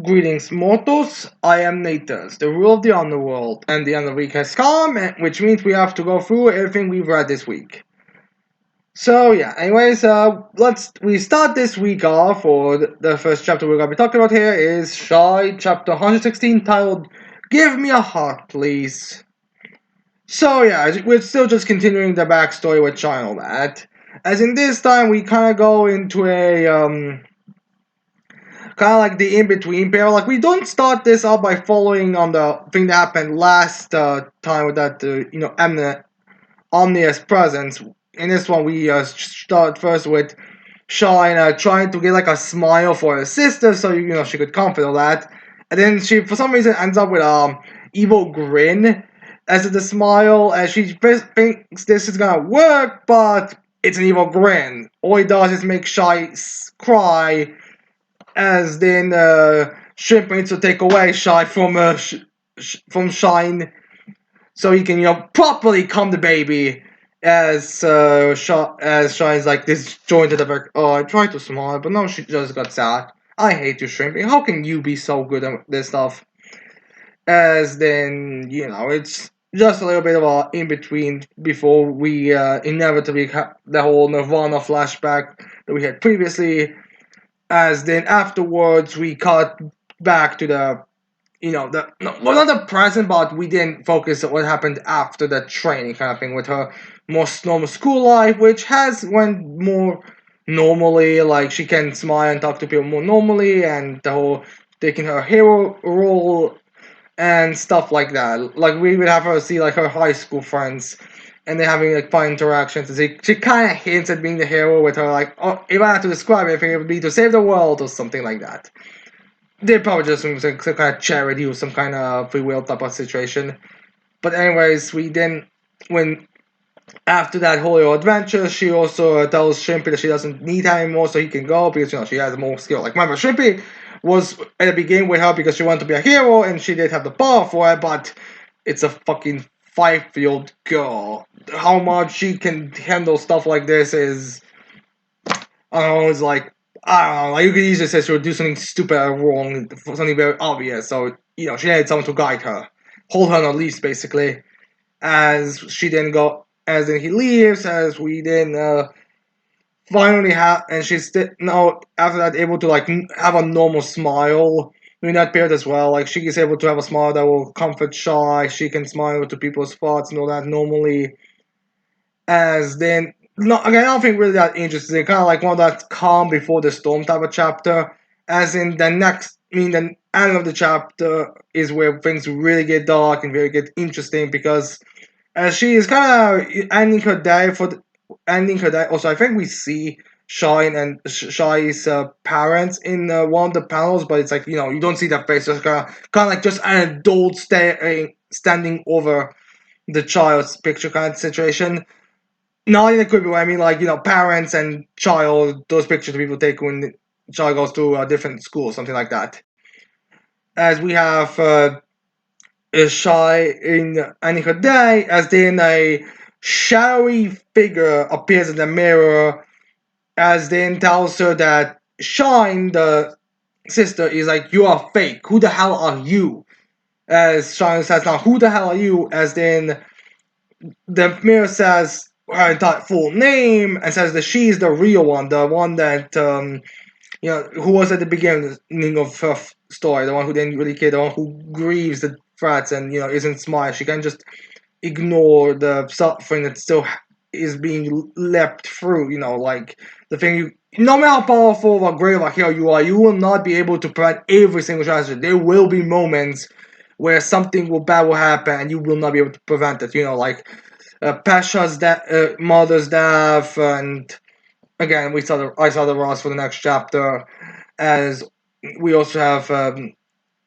Greetings, mortals. I am Nathas, the ruler of the underworld, and the end of the week has come, which means we have to go through everything we've read this week. So yeah, anyways, we start this week off, or the first chapter we're gonna be talking about here is Shy, chapter 116, titled "Give Me a Heart, Please." So yeah, we're still just continuing the backstory with Shy and all that. As in this time, we kind of go into a kind of like the in-between pair. Like, we don't start this out by following on the thing that happened last time with that, omnious presence. In this one, we start first with Shine trying to get like a smile for her sister, so she could comfort all that, and then she for some reason ends up with evil grin as the smile, and she thinks this is gonna work, but it's an evil grin. All it does is make Shy cry, as then Shrimp needs to take away Shy from Shine, so he can properly calm the baby. As Shine's like disjointed of her. Oh, I tried to smile, but no, she just got sad. I hate you, Shrimp. How can you be so good at this stuff? As then it's just a little bit of a in between before we inevitably have the whole Nirvana flashback that we had previously, as then afterwards we cut back to the well, not the present, but we didn't focus on what happened after the training kind of thing with her more normal school life, which has went more normally. Like, she can smile and talk to people more normally, and the whole taking her hero role and stuff like that. Like, we would have her see like her high school friends, and they're having like fun interactions. And she kind of hints at being the hero with her, like, oh, if I had to describe it, it would be to save the world or something like that. They're probably just some kind of charity or some kind of free will type of situation. But anyways, we then when after that whole adventure, she also tells Shrimpy that she doesn't need him anymore, so he can go because she has more skill. Like, remember, Shrimpy was at the beginning with her because she wanted to be a hero and she did have the power for it, but it's a fucking 5-year-old girl. How much she can handle stuff like this is, I don't know. It's like, I don't know. Like, you could easily say she would do something stupid or wrong, something very obvious. So she had someone to guide her, hold her on a leash, basically. As then he leaves, as we then finally have, and she's now after that able to like have a normal smile during that period as well. Like, she is able to have a smile that will comfort Shy. She can smile to people's thoughts and all that normally. As then, no, again, I don't think really that interesting. Kind of like one of that calm before the storm type of chapter. As in the end of the chapter is where things really get dark and really get interesting, because as she is kind of ending her day. Also, I think we see Shine and Shy's parents in one of the panels, but it's like you don't see their faces. Kind of like just an adult standing over the child's picture kind of situation. Not in a creepy way. I mean, like, parents and child, those pictures people take when the child goes to a different school, something like that. As we have a Shy in Annika Day, as then a shadowy figure appears in the mirror, as then tells her that Shine, the sister, is like, "You are fake. Who the hell are you?" As Shine says, "Now, who the hell are you?" As then the mirror says her entire full name and says that she's the real one, the one that who was at the beginning of her story, the one who didn't really care, the one who grieves the threats and isn't smart. She can just ignore the suffering that still is being leapt through. Like the thing no matter how powerful or great of a hero you are, you will not be able to prevent every single tragedy. There will be moments where something bad will happen and you will not be able to prevent it. Like Pasha's mother's death, and again I saw the Ross for the next chapter, as we also have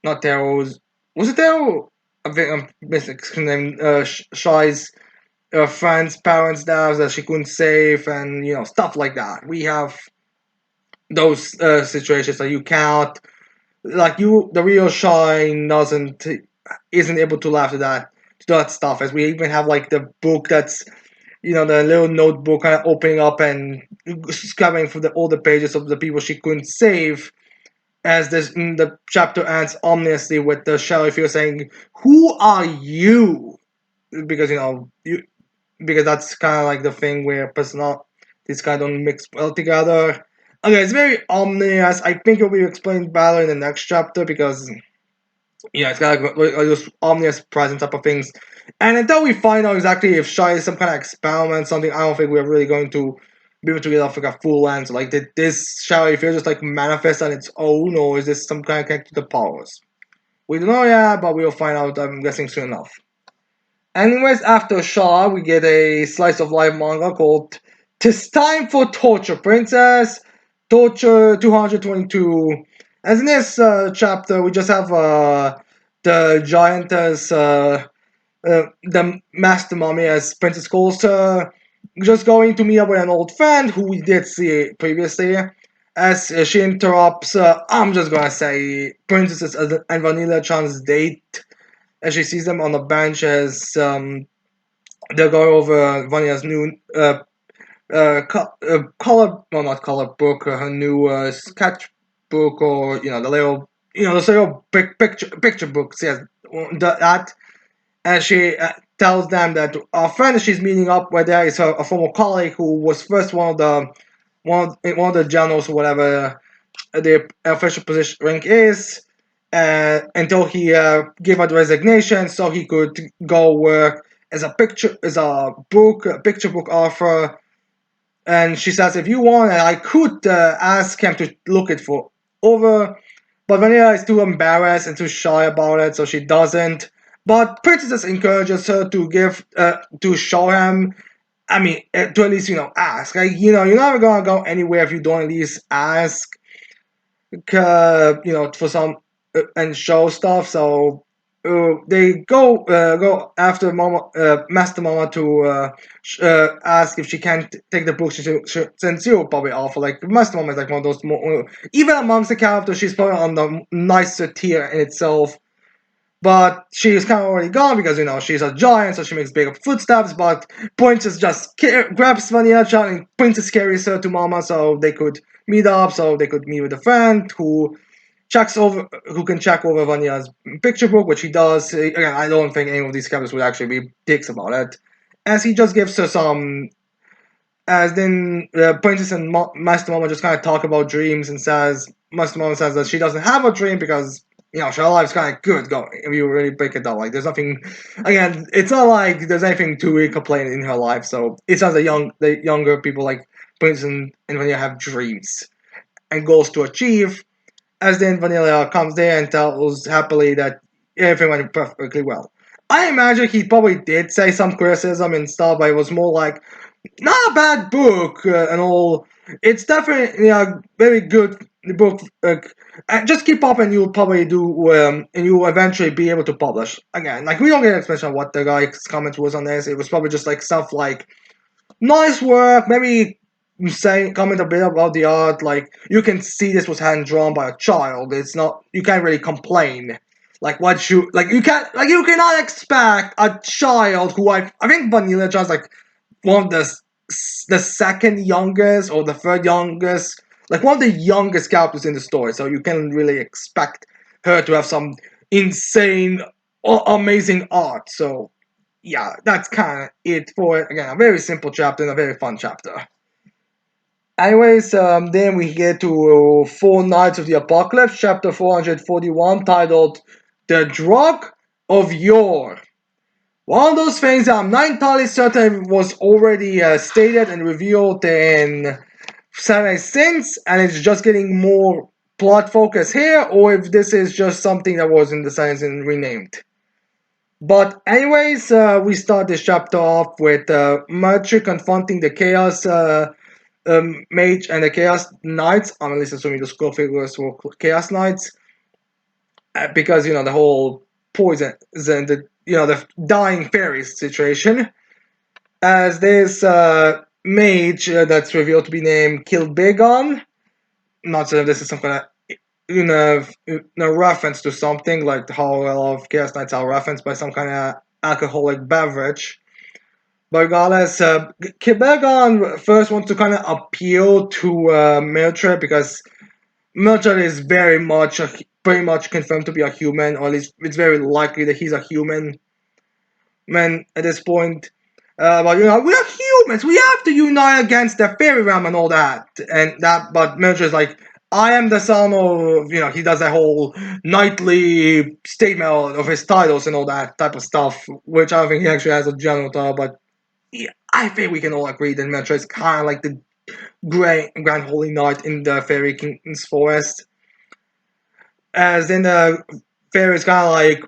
not Darrow's, was it Darrow? I think I'm missing his name. Shy's friends' parents' deaths that she couldn't save, and stuff like that. We have those situations that you can't, like, the real Shine isn't able to laugh at that stuff. As we even have like the book that's the little notebook kind of opening up and scanning for all the pages of the people she couldn't save. as the chapter ends ominously with the Shadow Figure saying, "Who are you?" Because you because that's kind of like the thing where personal these guys don't mix well together. Okay, it's very ominous. I think it'll be explained better in the next chapter because it's got like those ominous presence type of things. And until we find out exactly if Shy is some kind of experiment, something, I don't think we're really going to be able to get off like a full answer. Like, did this Shy feel just like manifest on its own, or is this some kind of connected to the powers? We don't know yet, but we'll find out, I'm guessing, soon enough. Anyways, after Shaw, we get a slice of life manga called "Tis Time for Torture Princess," Torture 222. As in this chapter, we just have the giantess, the master mommy, as Princess calls her, just going to meet up with an old friend who we did see previously. As she interrupts, I'm just gonna say, Princess and Vanilla Chan's date as she sees them on the bench as they'll go over Vanya's new color, well, not color book, her new sketchbook, or the little, the little picture books. Yes, that. And she tells them that our friend she's meeting up with there is a former colleague who was first one of the generals or whatever the official position rank is, until he gave out resignation so he could go work as a picture book author. And she says, if you want, I could ask him to look it for over, but Vanilla is too embarrassed and too shy about it, so she doesn't. But Princess encourages her to show him. I mean, to at least ask. Like, you're never gonna go anywhere if you don't at least ask, for some and show stuff. So they go after Mama, Master Mama to ask if she can take the book. Since you probably offer, like, Master Mama is like one of those more, even amongst the characters, she's probably on the nicer tier in itself. But she's kind of already gone because she's a giant, so she makes bigger footsteps. But Princess just grabs Vanilla Child and Princess carries her to Mama so they could meet up, so they could meet with a friend who can check over Vanya's picture book, which he does. Again, I don't think any of these characters would actually be dicks about it, as he just gives her some. As then Princess and Master Mama just kind of talk about dreams, and Master Mama says that she doesn't have a dream because her life's kind of good going. If you really break it down, like, there's nothing. Again, it's not like there's anything to really complain in her life. So it sounds like the younger people like Princess and Vanilla have dreams and goals to achieve. As then Vanilla comes there and tells happily that everything went perfectly well. I imagine he probably did say some criticism and stuff, but it was more like, not a bad book and all. It's definitely a very good book. Just keep up, and you'll probably do, and you'll eventually be able to publish again. Like, we don't get an explanation of what the guy's comment was on this. It was probably just like stuff like, nice work, maybe say comment a bit about the art, like, you can see this was hand drawn by a child. It's not, you can't really complain. Like, you cannot expect a child who I think Vanilla John's like one of the second youngest or the third youngest, like one of the youngest characters in the story. So you can really expect her to have some insane or amazing art. So yeah, that's kind of it for it. Again, a very simple chapter and a very fun chapter. Anyways, then we get to Four Nights of the Apocalypse, chapter 441, titled "The Drug of Yore." One of those things that I'm not entirely certain was already stated and revealed in Saturday Since, and it's just getting more plot focus here, or if this is just something that was in the sentence and renamed. But anyways, we start this chapter off with Mercury confronting the Chaos Mage and the Chaos Knights. I'm at least assuming the skull figures were Chaos Knights, because the whole poison and the dying fairies situation. As this mage that's revealed to be named Kilbegon. Not sure if this is some kind of reference to something, like how a lot of Chaos Knights are referenced by some kind of alcoholic beverage. But regardless, Kilbegon first wants to kind of appeal to Mildred because Mildred is very much pretty much confirmed to be a human, or at least it's very likely that he's a human man at this point. But we are humans. We have to unite against the fairy realm and all that, and that. But Mildred's like, I am the son of. He does that whole knightly statement of his titles and all that type of stuff, which I don't think he actually has a general title. But yeah, I think we can all agree that Mildred is kind of like the grand holy knight in the fairy king's forest, as in the fairy is kind of like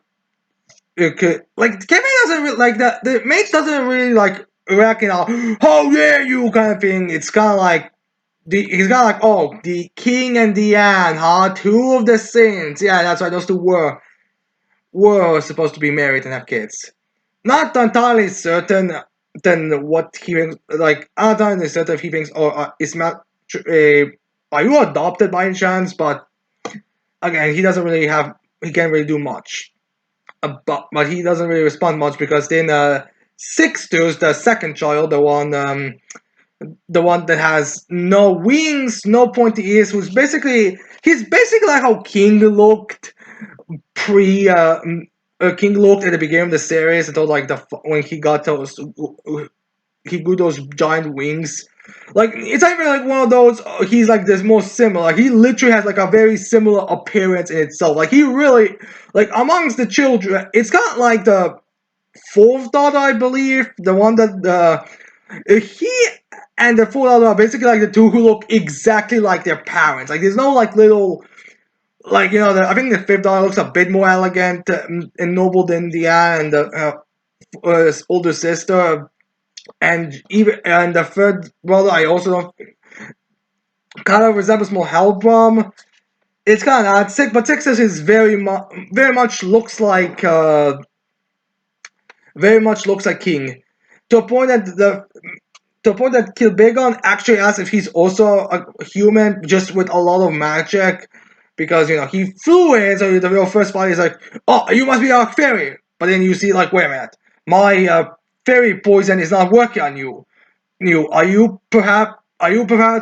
Kevin doesn't like that. The mage doesn't really like react how dare you kind of thing. It's kind of like he's kind of like, oh, the king and the Anne, huh? Two of the saints. Yeah, that's right. Those two were supposed to be married and have kids. Not entirely certain than what he thinks. Like, I'm not entirely certain if he thinks, oh, is Matt, are you adopted by any chance? But again, he doesn't really have. He can't really do much. But he doesn't really respond much because then Sixtus, the second child, the one that has no wings, no pointy ears, he's basically like how King looked pre King looked at the beginning of the series until like when he grew those giant wings. Like it's not even like one of those. He's like this most similar. Like, he literally has like a very similar appearance in itself. Like he really like amongst the children. It's kind of like the fourth daughter, I believe, the one that he and the fourth daughter are basically like the two who look exactly like their parents. Like there's no like little like I think the fifth daughter looks a bit more elegant and noble than the and the older sister. And the third brother, I also don't kind of resembles more Hellbrom. It's kind of odd. But Texas is very much looks like King, to a point that Kilbegon actually asks if he's also a human, just with a lot of magic, because he flew in. So the real first fight is like, oh, you must be a fairy. But then you see like, wait a minute, my fairy poison is not working on you. Are you perhaps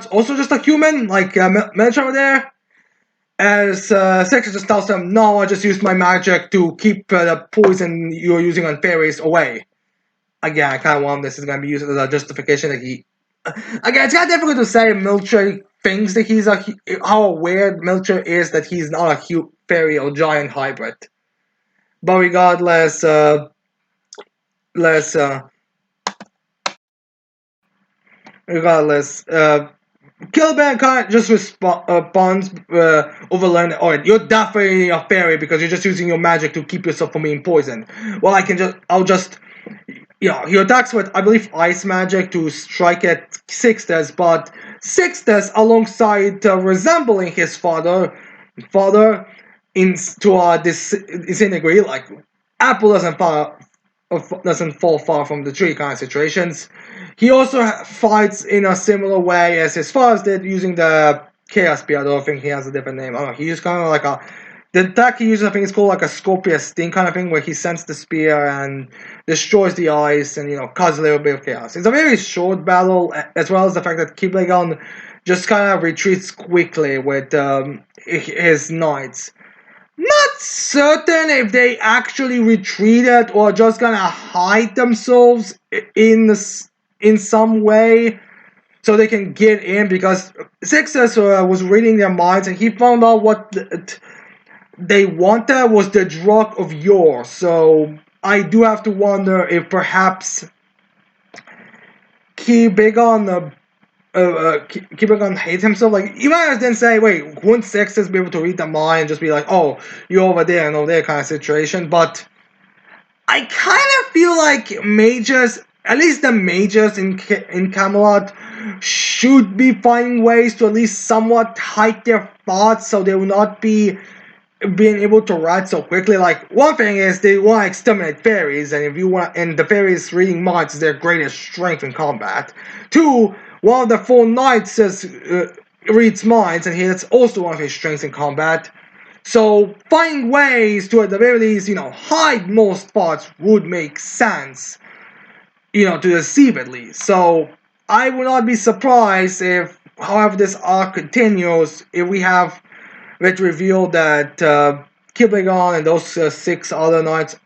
also just a human like Melch over there? As Sextus just tells them, no, I just used my magic to keep the poison you're using on fairies away. Again, I kind of want this is going to be used as a justification that he. Again, it's kind of difficult to say Milcher thinks that how aware Milcher is that he's not a fairy or giant hybrid. But regardless, less, regardless, Kilban can't just responds overlearn. Alright, you're definitely a fairy because you're just using your magic to keep yourself from being poisoned. Well, I'll just. Yeah, he attacks with, I believe, ice magic to strike at Sixtus, but Sixtus, alongside resembling his father to disintegrate, like apple doesn't fall far from the tree kind of situations. He also fights in a similar way as his father did, using the Chaos Spear. I don't think he has a different name. I don't know. He used kind of like the attack he uses, I think it's called like a Scorpius Sting kind of thing, where he sends the spear and destroys the ice and, causes a little bit of chaos. It's a very short battle, as well as the fact that Kiblegon just kind of retreats quickly with his knights. Not certain if they actually retreated or just gonna hide themselves in some way so they can get in, because Sixtus was reading their minds and he found out what they wanted was the drug of yore. So I do have to wonder if perhaps Kiblegon hate himself. Like, you might then say, wait, wouldn't Sextus be able to read the mind and just be like, oh, you're over there and over there kind of situation? But I kind of feel like mages, at least the mages in Camelot, should be finding ways to at least somewhat hide their thoughts so they will not be being able to write so quickly. Like, one thing is they want to exterminate fairies, and and the fairies reading minds is their greatest strength in combat. Two, one of the four knights reads minds, and that's also one of his strengths in combat. So finding ways to, at the very least, hide most thoughts would make sense, to deceive at least. So I would not be surprised if, however this arc continues, if we have which revealed that Kiblegon and those six other knights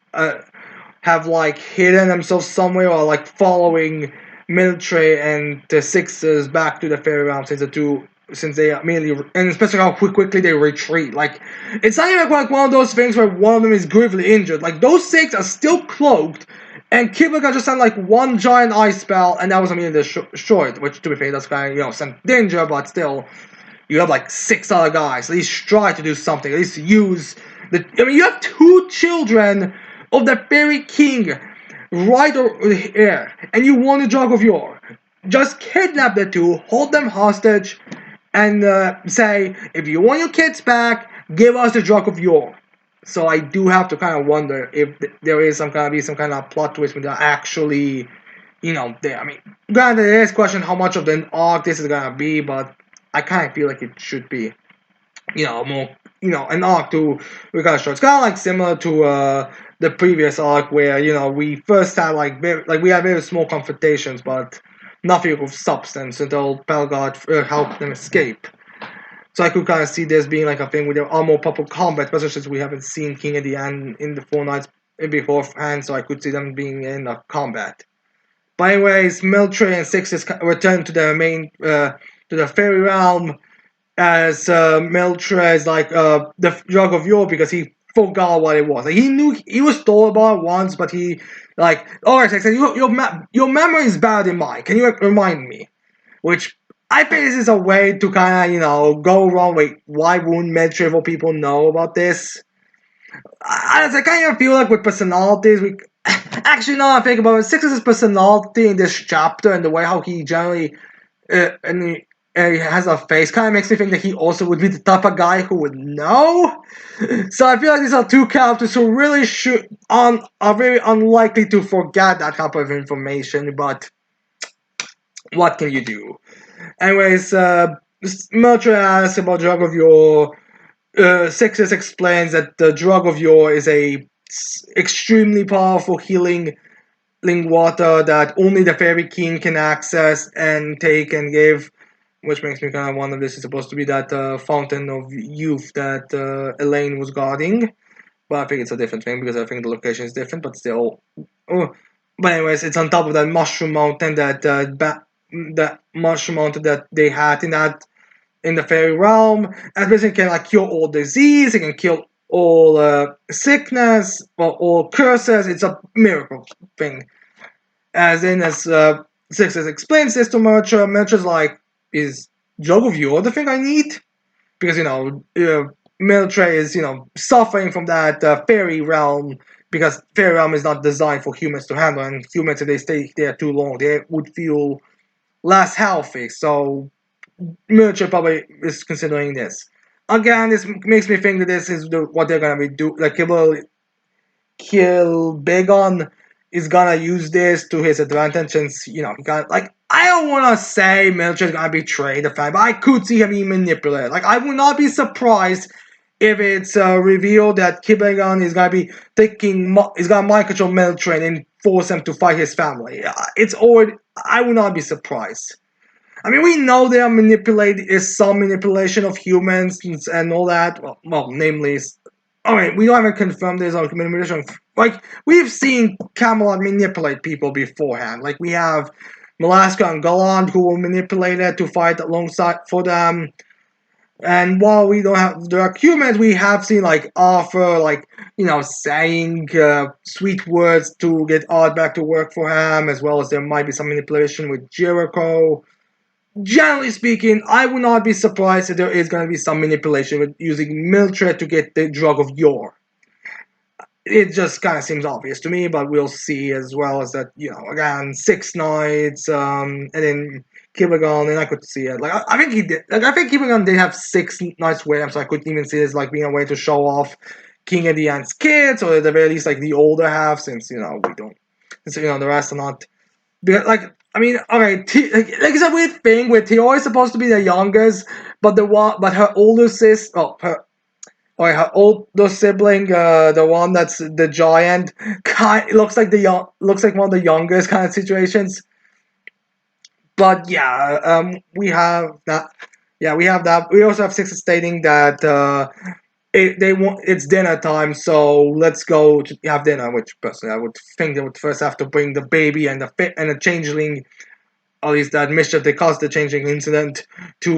have like hidden themselves somewhere or like following military and the sixes back to the fairy realm since they immediately and especially how quickly they retreat. Like it's not even like one of those things where one of them is gravely injured. Like those six are still cloaked, and Kiblegon just had like one giant ice spell, and that was immediately destroyed. Which to be fair, that's kind of some danger, but still, you have like six other guys. At least try to do something. At least use the. I mean, you have two children of the fairy king right over here, and you want a jug of yore. Just kidnap the two, hold them hostage, and say, if you want your kids back, give us the jug of yore. So I do have to kind of wonder if there is some kind of plot twist when they're actually, there. I mean, granted, there is question how much of the arc this is gonna be, but I kind of feel like it should be, more, an arc to we got show. It's kind of like similar to the previous arc where we first had we had very small confrontations, but nothing of substance until Pelgard helped them escape. So I could kind of see this being like a thing with there are more proper combat, especially since we haven't seen King at the end in the Four Knights beforehand, so I could see them being in a combat. But anyways, military and sixes return to the main to the fairy realm as military is like the drug of Europe because he forgot what it was. Like he knew he was told about it once, but he like, alright, your memory is better than mine. Can you remind me? Which I think this is a way to kind of go wrong. Wait, why wouldn't medieval people know about this? I kind of feel like with personalities, we actually now I think about it, Six's personality in this chapter and the way how he generally and he has a face kind of makes me think that he also would be the type of guy who would know. So I feel like these are two characters who really are very unlikely to forget that type of information. But what can you do? Anyways, Merchant asks about drug of your. Sixes explains that the drug of yore is a extremely powerful healing water that only the fairy king can access and take and give, which makes me kind of wonder if this is supposed to be that fountain of youth that Elaine was guarding. But I think it's a different thing because I think the location is different, but still. Oh. But anyways, it's on top of that mushroom mountain that mushroom mountain that they had in the fairy realm. And basically can like cure all disease, it can kill all sickness, or all curses. It's a miracle thing. As Sixes explains this to Mercher, Mercher's like, is Jog of Yore the thing I need? Because, military is, suffering from that fairy realm because fairy realm is not designed for humans to handle, and humans, if they stay there too long, they would feel less healthy. So Military probably is considering this. Again, this makes me think that this is what they're gonna be do. Like Kill Bagon is gonna use this to his advantage, since he got like I don't wanna say Military is gonna betray the family, but I could see him being manipulated. Like I would not be surprised if it's revealed that Kibegon is gonna be is gonna mind control Military and force him to fight his family. It's already I would not be surprised. I mean, we know there is some manipulation of humans and all that. Well, namely, alright, we haven't confirmed there's a manipulation. Like we've seen Camelot manipulate people beforehand. Like we have Malaska and Galland who were manipulated to fight alongside for them. And while we don't have direct humans, we have seen like Arthur, saying sweet words to get Art back to work for him, as well as there might be some manipulation with Jericho. Generally speaking, I would not be surprised if there is going to be some manipulation with using Mildred to get the drug of yore. It just kind of seems obvious to me, but we'll see, as well as that, again, six knights, and then Kibagon, and I could see it. Like, I think he did. Like, I think Kibagon did have six knights with him, so I could even see this, like, being a way to show off King of the Ant's kids, or at the very least, like, the older half, since, we don't, since, the rest are not. Because, I mean, okay, it's a weird thing where Theoi is supposed to be the youngest, but her older her older sibling, the one that's the giant, looks like one of the youngest kind of situations. But yeah, we have that. Yeah, we have that. We also have Six stating that they want it's dinner time, so let's go to have dinner. Which personally, I would think they would first have to bring the baby and the changeling, at least that mischief they caused the changeling incident, to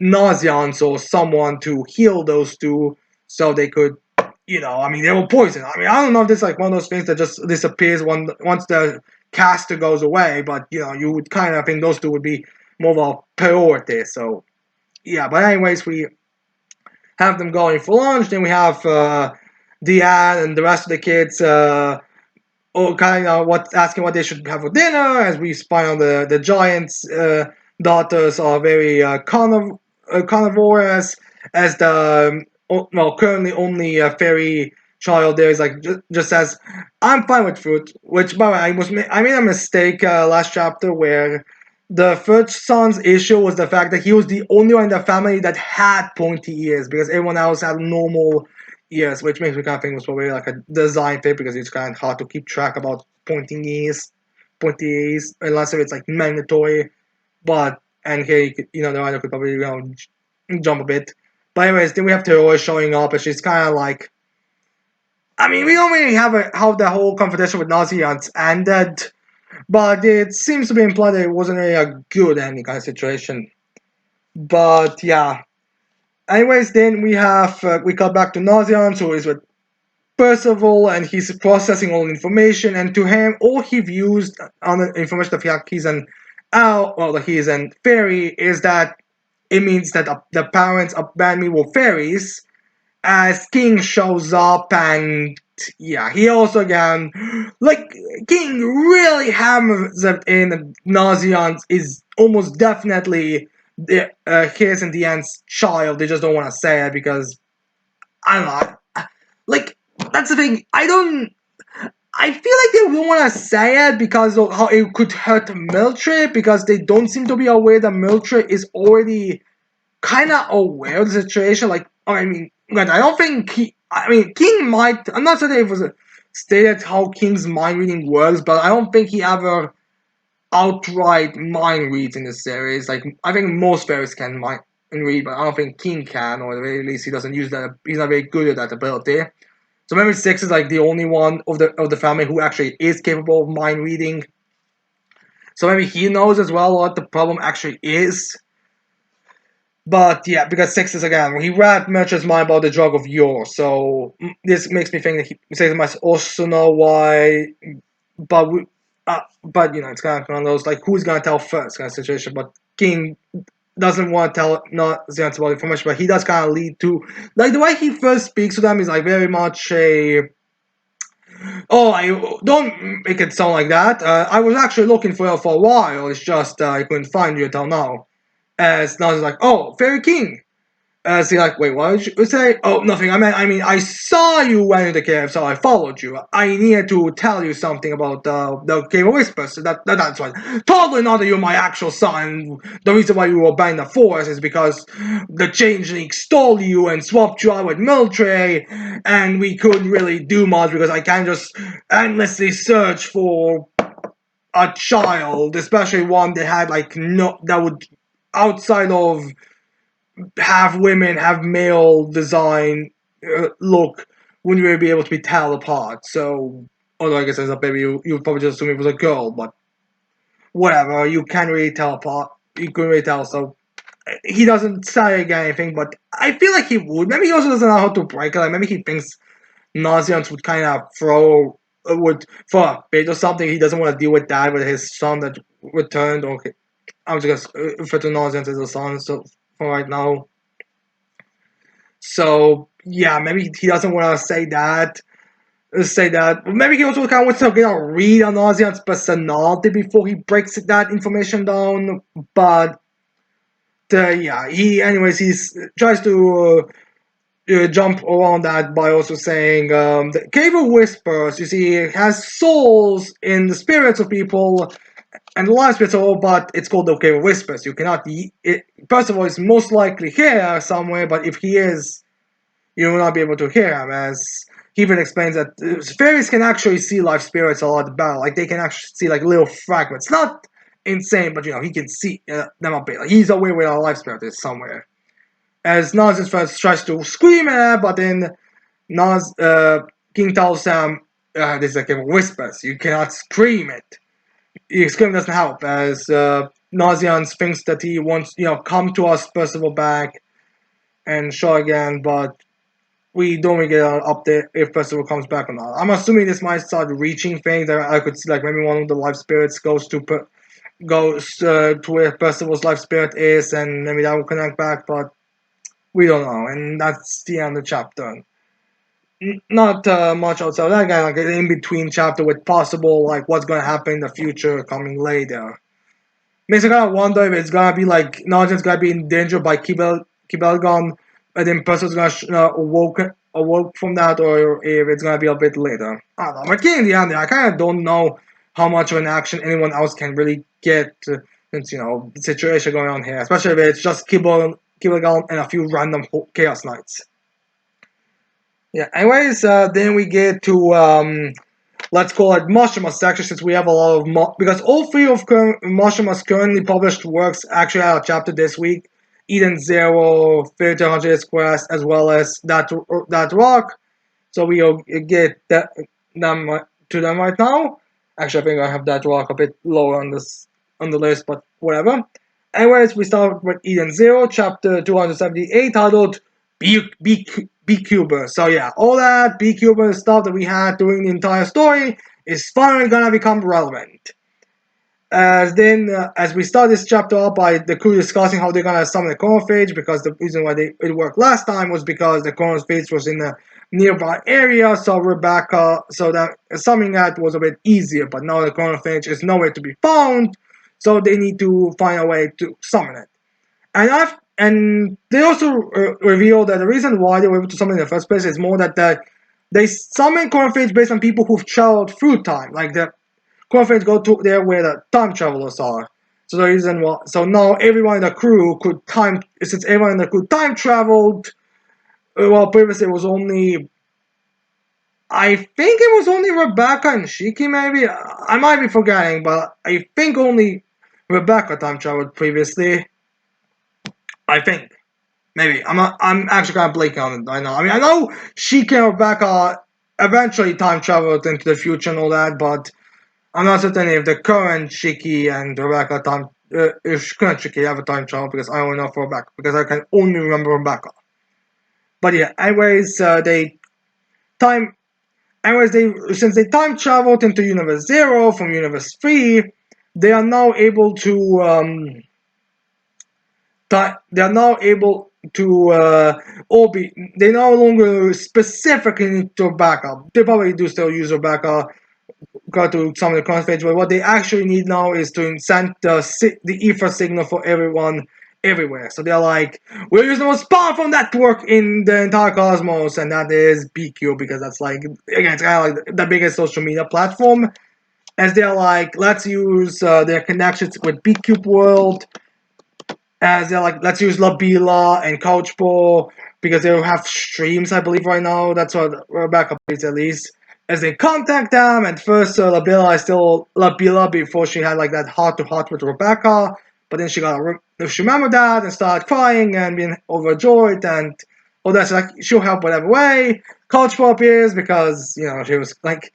Nauseans or someone to heal those two, so they could. I mean, they were poisoned. I mean, I don't know if this is like one of those things that just disappears once the caster goes away, but you would kind of think those two would be more of a priority. So yeah, but anyways, we have them going for lunch. Then we have Deanne and the rest of the kids all kind of asking what they should have for dinner. As we spy on the giants' daughters are very carnivorous. As the currently only fairy child there is like just says, "I'm fine with fruit." Which, by the way, I made a mistake last chapter where the first son's issue was the fact that he was the only one in the family that had pointy ears because everyone else had normal ears, which makes me kind of think it was probably like a design thing because it's kind of hard to keep track about pointy ears, unless it's like mandatory. But and here the writer could probably jump a bit. But anyways, then we have Teroy showing up, and she's kind of like, I mean, we don't really have how the whole confrontation with Nazians ended, but it seems to be implied that it wasn't really a good ending kind of situation. But yeah. Anyways, then we cut back to Nazian, who is with Percival, and he's processing all information. And to him, all he views on the information that he's an that he's an fairy is that it means that the parents abandoned me were fairies. As King shows up, and yeah, he also again, like King really hammers it in. Nazian is almost definitely his and the end's child. They just don't want to say it because I don't know. Like that's the thing. I feel like they won't want to say it because of how it could hurt Mildred because they don't seem to be aware that Mildred is already kind of aware of the situation. Like, I mean, like, I don't think King might. I'm not saying it was stated how King's mind reading works, but I don't think he ever outright mind reads in the series. Like, I think most fairies can mind read, but I don't think King can, or at the very least, he doesn't use that. He's not very good at that ability. So maybe Six is like the only one of the family who actually is capable of mind reading. So maybe he knows as well what the problem actually is. But yeah, because Six is again, he read Merchant's mind about the drug of yore, so this makes me think that Six must also know why. But it's kind of one of those like who's gonna tell first kind of situation. But King doesn't want to tell not Xehan's about information, but he does kind of lead to like the way he first speaks to them is like very much a I don't make it sound like that. I was actually looking for you for a while. It's just I couldn't find you until now. As now he's like, oh, Fairy King. So you're like, wait, what did you say? Oh, nothing. I mean, I saw you went to the cave, so I followed you. I needed to tell you something about the Cave of Whispers. So that's why. Totally not that you're my actual son. The reason why you were banned the forest is because the changeling stole you and swapped you out with Mildred, and we couldn't really do much because I can't just endlessly search for a child, especially one that had like no that would outside of have women have male design look wouldn't really be able to be tell apart. So, although I guess as a baby, you would probably just assume it was a girl, but whatever, you can't really tell apart. You couldn't really tell, so he doesn't say again anything, but I feel like he would. Maybe he also doesn't know how to break it. Like maybe he thinks Nauseans would kind of would throw a bait or something. He doesn't want to deal with that with his son that returned. Okay, I'm just gonna refer to Nauseans as a son. So for right now, so yeah, maybe he doesn't want to say that. Say that. But maybe he also kind of wants to get a read on Ozian's personality before he breaks that information down. But yeah, he tries to jump around that by also saying the Cave of Whispers. You see, it has souls in the spirits of people and the live spirits of all, but it's called the Cave of Whispers. You cannot. First of all, it's most likely here somewhere, but if he is you will not be able to hear him, as he even explains that fairies can actually see life spirits a lot better. Like they can actually see like little fragments, not insane, but he can see them a bit. Like, he's aware where our life spirit is somewhere. As Nas first tries to scream at her, but then Nas King tells Sam, this is like a whispers. You cannot scream it. Scream doesn't help, as Nazian thinks that he wants, come to us, Percival back, and show again, but we don't really get an update if Percival comes back or not. I'm assuming this might start reaching things that I could see, like maybe one of the life spirits goes to where Percival's life spirit is, and maybe that will connect back, but we don't know, and that's the end of the chapter. Not much outside that guy, like an in-between chapter with possible, like, what's gonna happen in the future coming later. Makes me kind of wonder if it's gonna be like Nonsen's gonna be in danger by Kibelgon, and then Percival's gonna awoke from that, or if it's gonna be a bit later. I don't know. But getting the end, I kind of don't know how much of an action anyone else can really get since the situation going on here, especially if it's just Kibelgon and a few random Chaos Knights. Yeah. Anyways, then we get to let's call it Mashima's section, since we have a lot of because all three of Mashima's currently published works actually had a chapter this week. Eden Zero, 100 Quest, as well as that rock. So we'll get them to them right now. Actually, I think I have that rock a bit lower on the list, but whatever. Anyways, we start with Eden Zero, chapter 278, titled B-Cuber. So yeah, all that B-Cuber stuff that we had during the entire story is finally gonna become relevant. As we start this chapter up by the crew discussing how they're gonna summon the chronophage, because the reason why it worked last time was because the chronophage was in a nearby area, so that summoning that was a bit easier, but now the chronophage is nowhere to be found, so they need to find a way to summon it. And they also revealed that the reason why they were able to summon in the first place is more that they summon chronophage based on people who've traveled through time, like the chronophage go to there where the time travelers are. So the reason why, so now everyone in the crew since everyone in the crew time traveled. Well, previously it was only, I think it was only Rebecca and Shiki, maybe. I might be forgetting, but I think only Rebecca time traveled previously. I think. Maybe. I'm actually kind of blanking on it right now. I mean, I know Shiki and Rebecca eventually time traveled into the future and all that, but I'm not certain if the current Shiki and Rebecca if current Shiki have a time travel, because I only know for Rebecca, because I can only remember Rebecca. But yeah, anyways, since they time traveled into Universe 0 from Universe 3, they are now able to they are now able to they no longer specifically need to Rebecca. They probably do still use Rebecca got to some of the chronophage, but what they actually need now is to send the ether signal for everyone everywhere. So they're like, we're using the most powerful network in the entire cosmos, and that is BQ, because that's like, again, it's kind of like the biggest social media platform. As they're like, let's use their connections with BQ World, as they're like, let's use Labila and Couchball, because they have streams, I believe, right now. That's what Rebecca plays, at least. As they contact them, and first Labila is still Labila before she had like that heart-to-heart with Rebecca, but then she remembered that and started crying and being overjoyed, and all that. So like, she'll help whatever way. Couchball appears because she was like,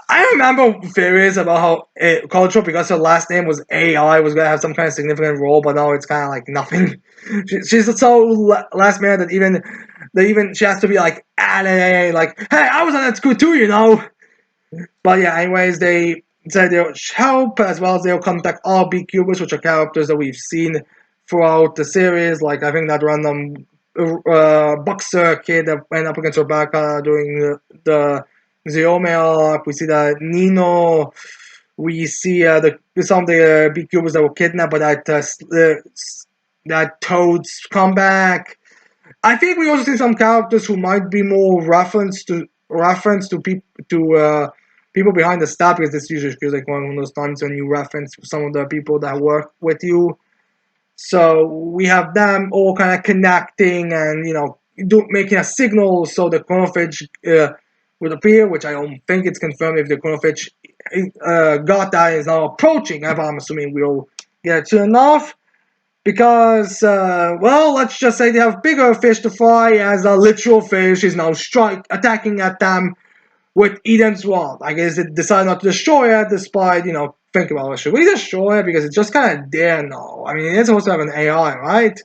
I remember theories about how Cultural, because her last name was AI, was gonna have some kind of significant role, but now it's kind of like nothing. She's so last minute that even she has to be like added, like, hey, I was on that school too. But yeah, anyways, they said they'll help, as well as they'll contact all B-Cubers, which are characters that we've seen throughout the series. Like, I think that random boxer kid that went up against Rebecca during the Xiaomi arc. We see that Nino. We see some of the B-Cubers that were kidnapped, but that Toad's comeback. I think we also see some characters who might be more reference to people behind the staff, because this usually feels like one of those times when you reference some of the people that work with you. So we have them all kind of connecting and making a signal so the chronophage would appear, which I don't think it's confirmed if the chronophage god that is now approaching. I'm assuming we'll get it soon enough. Because, well, let's just say they have bigger fish to fry as a literal fish is now attacking at them with Eden's Wand. I guess it decided not to destroy it despite, thinking about it. Should we destroy it? Because it's just kind of there now. I mean, it's supposed to have an AI, right?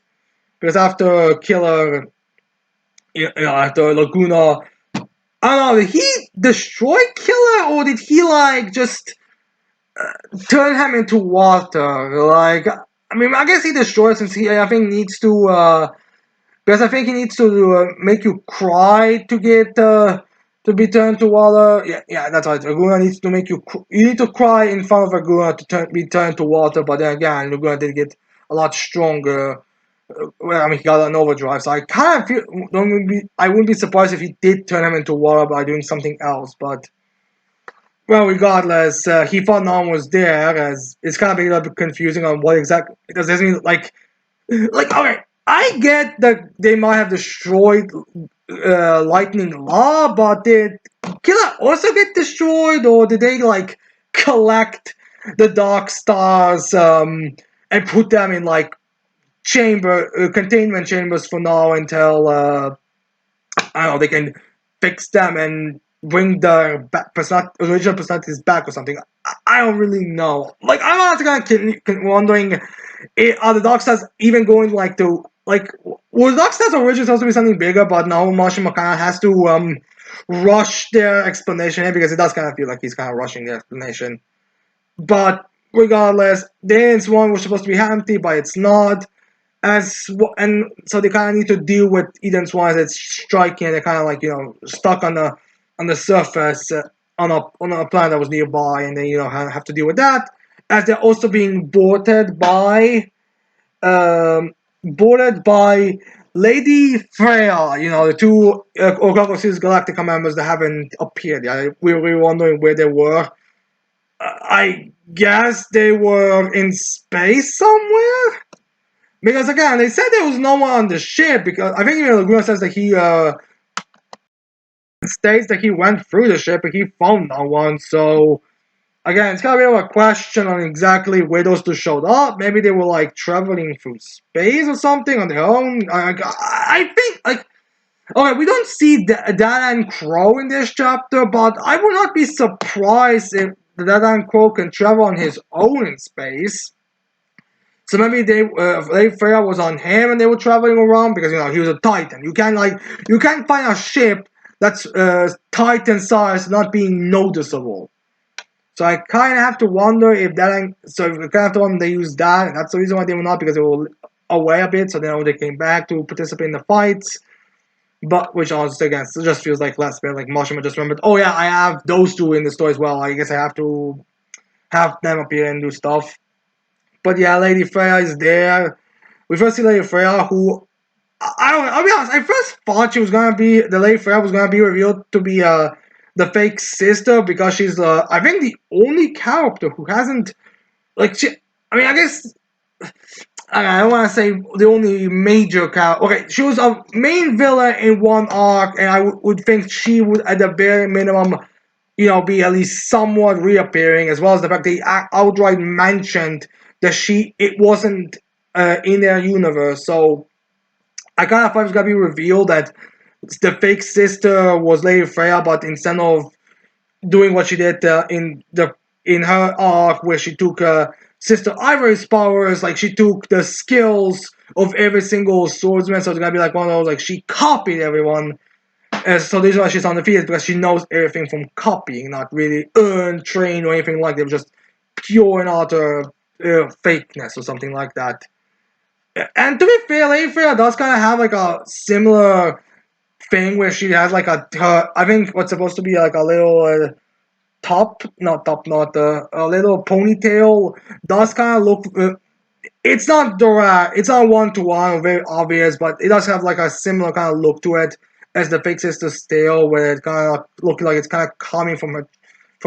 Because after Killer, after Laguna, I don't know, did he destroy Killer or did he, just turn him into water? I mean, I guess he destroyed since I think, needs to, because I think he needs to make you cry to get to be turned to water. Yeah, that's right. Laguna needs to make you need to cry in front of Laguna to be turned to water. But then again, Laguna did get a lot stronger. Well, I mean, he got an overdrive, so I kind of feel I wouldn't be surprised if he did turn him into water by doing something else. But well, regardless, he thought no one was there, as it's kind of a little bit confusing on what exactly does this mean. Okay, I get that they might have destroyed Lightning Law, but did Killer also get destroyed, or did they collect the Dark Stars and put them in containment chambers for now until I don't know, they can fix them and bring the original personalities back or something. I don't really know. I'm also kind of wondering, are the Dark Stars even going to was Dark Stars originally supposed to be something bigger, but now Mashima kind of has to rush their explanation here because it does kind of feel like he's kind of rushing the explanation. But regardless, Dane's one was supposed to be empty, but it's not. And so they kind of need to deal with Eden's one as it's striking. And they're kind of stuck on the surface on a planet that was nearby, and they have to deal with that as they're also being boarded by Lady Freya. The two Ogawa Series Galactica members that haven't appeared yet. We were wondering where they were. I guess they were in space somewhere. Because again, they said there was no one on the ship. Because I think even Laguna says that he states that he went through the ship and he found no one. So again, it's kind of a bit of a question on exactly where those two showed up. Maybe they were traveling through space or something on their own. I think okay, we don't see Data and Crow in this chapter, but I would not be surprised if Data and Crow can travel on his own in space. So maybe Lady Freya was on him and they were traveling around because he was a Titan. You can't find a ship that's Titan size not being noticeable. So I kind of have to wonder if they use that, and that's the reason why they were not, because they were away a bit. So then when they came back to participate in the fights, but which honestly again just feels like last bit. Like Mashima just remembered, oh yeah, I have those two in the story as well. I guess I have to have them appear and do stuff. But yeah, Lady Freya is there. We first see Lady Freya, who I'll be honest. I first thought the Lady Freya was gonna be revealed to be the fake sister because she's I think the only character who hasn't I mean, I guess I don't want to say the only major character. Okay, she was a main villain in one arc, and I would think she would at the bare minimum, be at least somewhat reappearing, as well as the fact they outright mentioned that it wasn't in their universe. So I kind of thought it was gonna be revealed that the fake sister was Lady Freya, but instead of doing what she did in her arc, where she took Sister Ivory's powers, she took the skills of every single swordsman. So it's gonna be one of those she copied everyone. So the reason why she's undefeated because she knows everything from copying, not really earned, trained, or anything like that. Just pure and utter fakeness or something like that. And to be fair, Lady Freya does kind of have a similar thing where she has I think what's supposed to be a little not a little ponytail does kind of look. It's not direct. It's not one to one, very obvious, but it does have a similar kind of look to it as the fake sister's tail, where it kind of looking like it's kind of coming from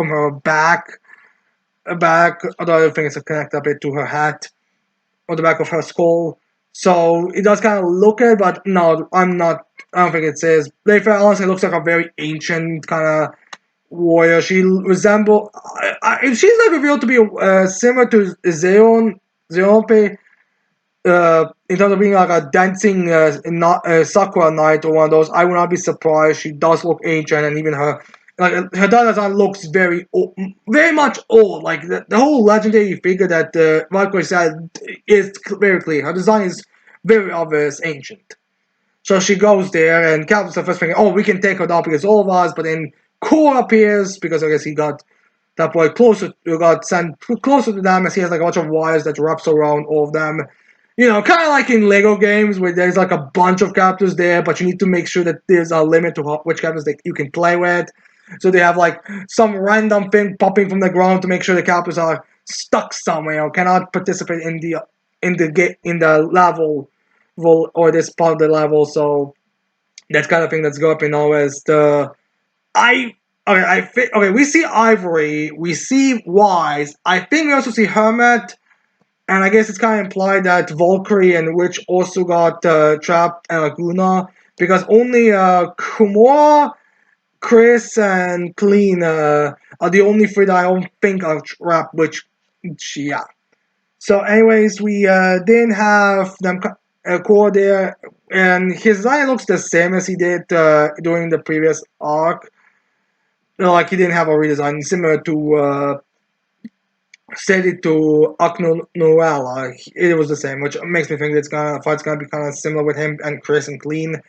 her back. The other thing is to connect a bit to her hat or the back of her skull. So it does kind of look it, but no, I'm not. I don't think it says. Layfair honestly looks like a very ancient kind of warrior. She resemble. She's like revealed to be similar to Zeonpe, in terms of being like a dancing not Sakura knight or one of those. I would not be surprised. She does look ancient, and even her her design looks very old, very much old. Like the whole legendary figure that Valkyrie said is very clear. Her design is very obvious ancient. So she goes there, and Calvin's the first thing. Oh, we can take her down because all of us. But then Core appears because I guess he got that boy closer. Got sent closer to them, as he has like a bunch of wires that wraps around all of them. You know, kind of like in Lego games where there's like a bunch of characters there, but you need to make sure that there's a limit to which characters that you can play with. So they have like some random thing popping from the ground to make sure the characters are stuck somewhere or cannot participate in the level or this part of the level. So that's kind of thing that's going up in always the I okay, we see Ivory, we see Wise. I think we also see Hermit, and I guess it's kind of implied that Valkyrie and Witch also got trapped and Laguna because only Kumora, Chris, and Clean are the only three that I don't think are trapped. Which, yeah. So, anyways, we didn't have them core there, and his design looks the same as he did during the previous arc. No, like he didn't have a redesign similar to set it to Akno Noella. It was the same, which makes me think that fight's gonna be kind of similar with him and Chris and Clean.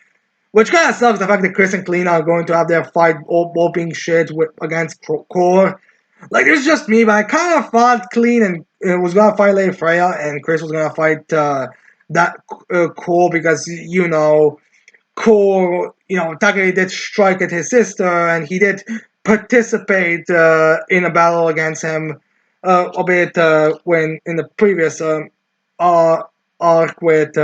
Which kind of sucks, the fact that Chris and Clean are going to have their fight all being shit against Core. Like, it's just me, but I kind of thought Clean and was gonna fight Lady Freya, and Chris was gonna fight that Core because, you know, Core, you know, Takagi did strike at his sister, and he did participate in a battle against him, albeit when in the previous uh, arc with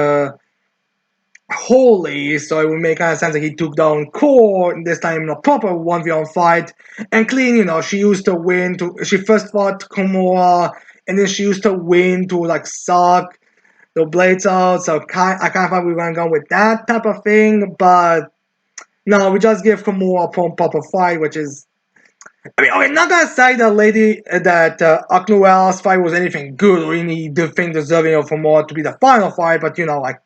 Holy, so it would make kind of sense that he took down Core this time in a proper 1v1 fight. And Clean, you know, she used to win to. She first fought Komura, and then she used to win to like suck the blades out. So I kind of thought we were gonna go with that type of thing, but no, we just give Komura a proper fight, which is. I mean, okay, not gonna say that Aknuel's fight was anything good or anything deserving of Komura to be the final fight, but you know, like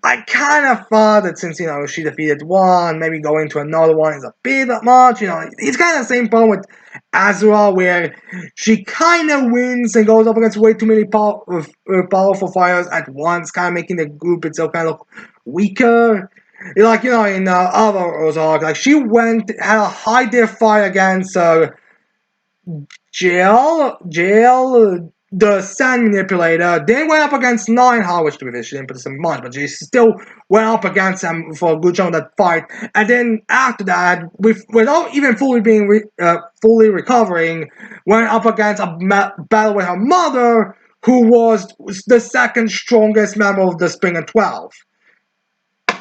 I kind of thought that since, you know, she defeated one, maybe going to another one is a bit much. You know, it's kind of the same problem with Azura, where she kind of wins and goes up against way too many powerful fighters at once, kind of making the group itself kind of look weaker. Like, you know, in other Ozark, like, she had a high diff fight against the Sand Manipulator. They went up against Nineheart, which to be fair, she didn't put this in much, but she still went up against him for a good chunk of that fight. And then after that, without even fully recovering, went up against a battle with her mother, who was the second strongest member of the Spring and 12.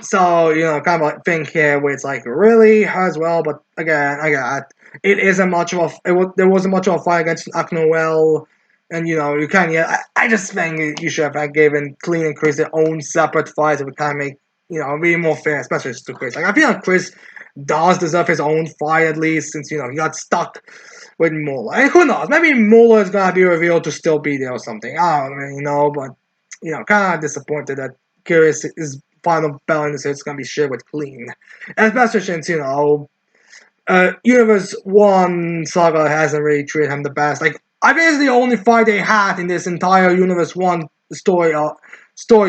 So, you know, kind of like thing here where it's like, really? Her as well? But again, I got it isn't much of there wasn't much of a fight against Aknoel. And, you know, you kind of, yeah, I just think you should have given Clean and Chris their own separate fights. It would kind of make, you know, really more fair, especially to Chris. Like, I feel like Chris does deserve his own fight at least, since, you know, he got stuck with Muller. And who knows? Maybe Muller is going to be revealed to still be there or something. I don't really know, but, you know, kind of disappointed that Chris is final battle in this it's gonna be shared with Clean. And especially since, you know, Universe 1 saga hasn't really treated him the best. Like, I think it's the only fight they had in this entire Universe 1 story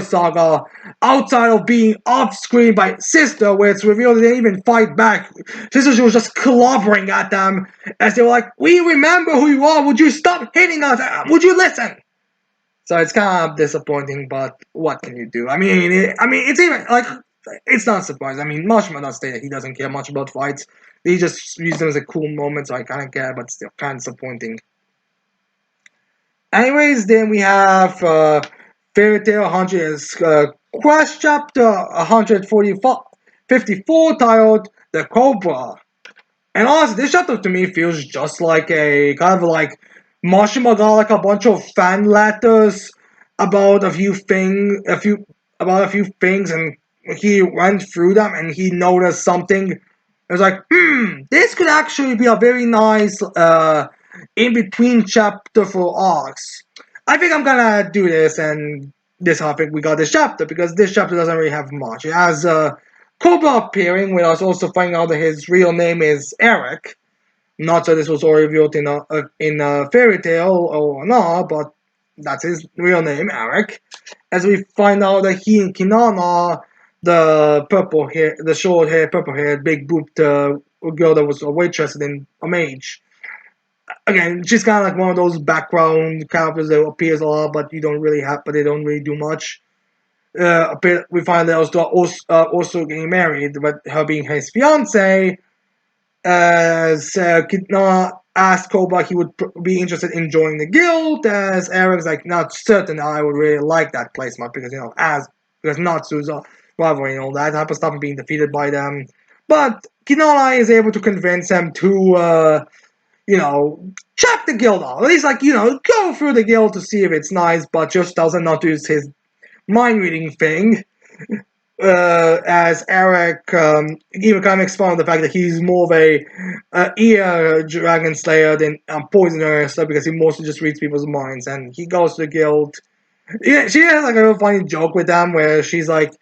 saga outside of being off screen by Sister, where it's revealed they didn't even fight back. Sister was just clobbering at them as they were like, "We remember who you are. Would you stop hitting us? Would you listen?" So it's kind of disappointing, but what can you do? I mean, it's even like it's not surprising. I mean, Marshmallow does say that he doesn't care much about fights. He just uses them as a cool moment, so I kind of care, but still kind of disappointing. Anyways, then we have Fairy Tail 100 Quest Chapter 154 titled The Cobra. And honestly, this chapter to me feels just like a kind of like Mashima got like a bunch of fan letters about a few things, and he went through them and he noticed something It was like, this could actually be a very nice in-between chapter for arcs. I think I'm gonna do this, and this I think we got this chapter, because this chapter doesn't really have much. It has Cobra appearing, with us also finding out that his real name is Eric. Not so this was all revealed in a fairy tale or not, but that's his real name, Eric. As we find out that he and Kinana, the purple hair, the short hair, purple hair, big booped girl that was a waitress and a mage. Again, she's kind of like one of those background characters that appears a lot, but you don't really have, but they don't really do much. We find that also getting married, but her being his fiance, as Kitna asked Cobra he would be interested in joining the guild, as Eric's like, not certain I would really like that placement, because, because Natsu's a rivalry and all that type of stuff and being defeated by them. But Kinana is able to convince him to, check the guild out. At least, go through the guild to see if it's nice, but just doesn't not use his mind reading thing. As Eric even kind of expounded on the fact that he's more of a ear dragon slayer than a poisoner, so because he mostly just reads people's minds, and he goes to the guild. Yeah, she has like a real funny joke with them where she's like,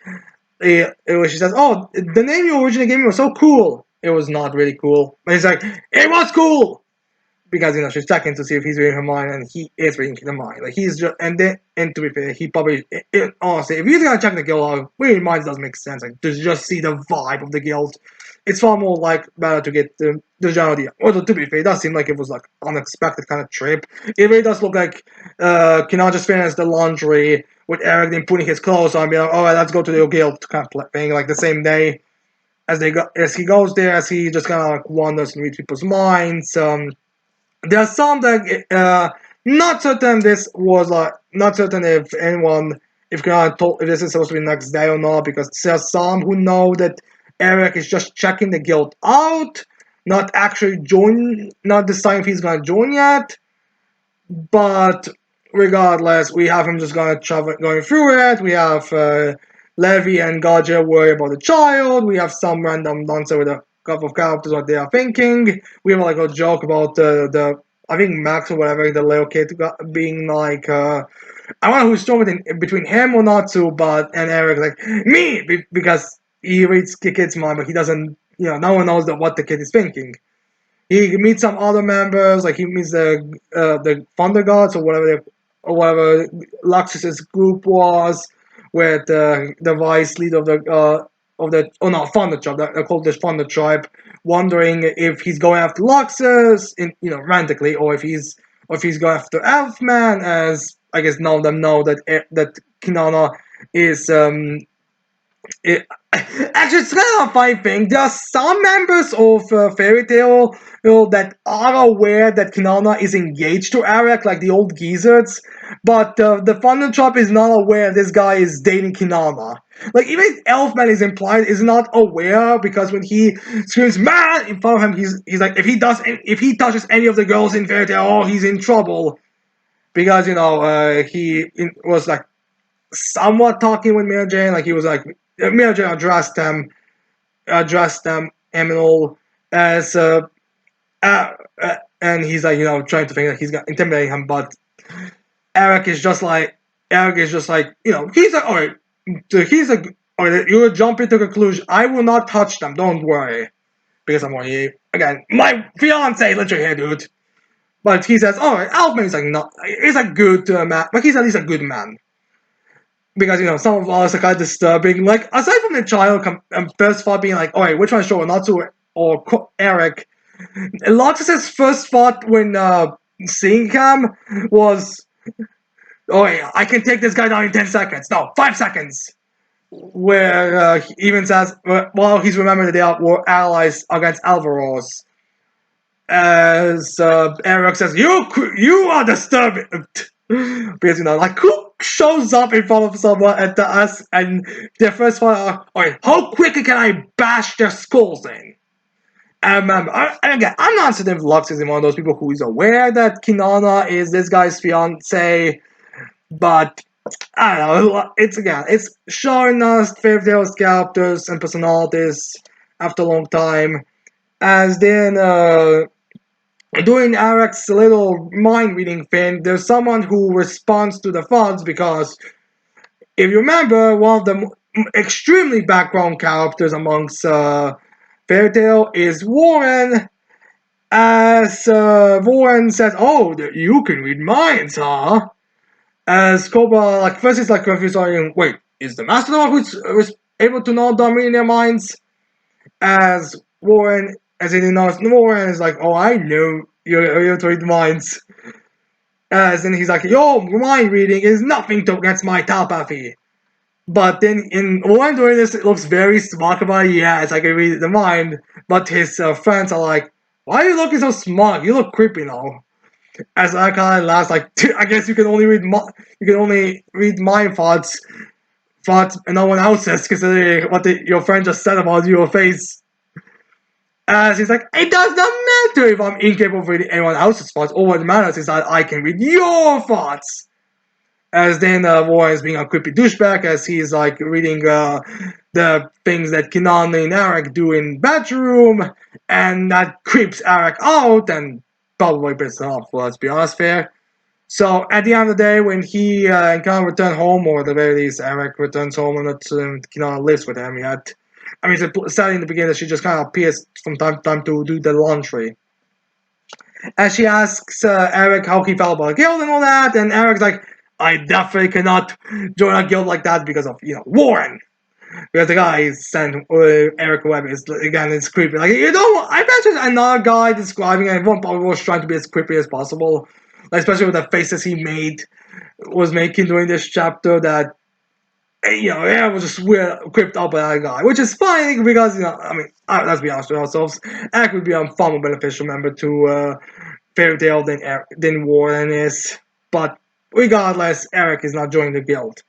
where she says, "Oh, the name you originally gave me was so cool." It was not really cool, but he's like, "It was cool." Because she's checking to see if he's reading her mind, and he is reading her mind. Like he's just, and to be fair, he probably honestly, if he's gonna check the guild out, reading minds doesn't make sense. Like to just see the vibe of the guild, it's far more like better to get the general idea. Although to be fair, it does seem like it was like unexpected kind of trip. It really does look like Kinan just finished the laundry with Eric, then putting his clothes on, being like, all right, let's go to the guild kind of thing, like the same day as he goes there, as he just kind of like wanders and reads people's minds. There's some that not certain this was not certain if anyone if this is supposed to be next day or not, because there's some who know that Eric is just checking the guild out, not actually not deciding if he's gonna join yet. But regardless, we have him just going through it. We have Levi and Gaja worry about the child. We have some random dancer with a couple of characters what they are thinking. We have like a joke about the I think Max or whatever, the little kid being like I don't know who's stronger between him or Natsu, and Eric like me because he reads the kid's mind, but he doesn't. No one knows what the kid is thinking. He meets some other members, like he meets the Thunder Gods or whatever Luxus's group was, with the vice leader Thunder Tribe. They're called the Thunder Tribe, wondering if he's going after Luxus randomly, or if he's going after Elfman, as I guess none of them know that Kinana is actually, it's kind of a funny thing. There are some members of Fairy Tail that are aware that Kinana is engaged to Eric, like the old geezers, but the Thunder Tribe is not aware this guy is dating Kinana. Like, even Elfman is not aware, because when he screams "man" in front of him, he's like, if he touches any of the girls in Fairy Tail, oh, he's in trouble, because he was like somewhat talking with Mary Jane, like he was like Mary Jane addressed them and all as and he's like trying to think that he's gonna intimidate him, but Eric is just like he's like all right, he's like, all right, you will jump into conclusion. I will not touch them, don't worry, because I'm already again my fiance literally here, dude. But he says, all right, Alfman is like not, he's a good man, but he's at least a good man. Because some of us are kind of disturbing. Like, aside from the child first thought being like, alright, which one should Natsu or Eric? Lotus's first thought when seeing him was, alright, I can take this guy down in 10 seconds. No, 5 seconds. Where he even says, well, he's remembered that they were allies against Alvaros. As Eric says, you are disturbing. Because like who shows up in front of someone at us and their first one, alright, how quickly can I bash their skulls in? And remember, and again, I'm not certain if Lux is one of those people who is aware that Kinana is this guy's fiance, but I don't know. It's showing us Fairy Tail's characters and personalities after a long time. As then doing Arek's little mind reading thing, there's someone who responds to the thoughts because if you remember, one of the extremely background characters amongst Fairy Tail is Warren. As Warren says, "Oh, you can read minds, huh?" As Cobra, like first he's like confused, like, wait, is the Master Dog who's able to know them reading their minds? As Warren, as he knows, Warren is like, "Oh, I know you're able to read minds." As then he's like, "Yo, mind reading is nothing to against my telepathy." But then in Warren doing this, it looks very smart about it. Yes, I can read the mind. But his friends are like, "Why are you looking so smart? You look creepy now." As I kind of laugh, like, I guess you can only read my thoughts, and no one else's, considering what your friend just said about your face. As he's like, it does not matter if I'm incapable of reading anyone else's thoughts. All what matters is that I can read your thoughts. As then Warren is being a creepy douchebag, as he's like reading the things that Kinan and Arak do in bedroom, and that creeps Arak out and probably pisses him off. Well, let's be honest, fair. So at the end of the day, when he can return home, or at the very least, Eric returns home and not lives with him yet. I mean, it's sad in the beginning that she just kind of appears from time to time to do the laundry. And she asks Eric how he felt about a guild and all that, and Eric's like, I definitely cannot join a guild like that because of, Warren. Because the guy sent Eric Webb is, again, it's creepy. Like, I bet another guy describing it, everyone probably was trying to be as creepy as possible. Like, especially with the faces he was making during this chapter that Aaron was just weird, creeped out by that guy, which is fine because I mean, let's be honest with ourselves, Eric would be a far more beneficial member to Fairy Tail than Warren is, but regardless, Eric is not joining the guild.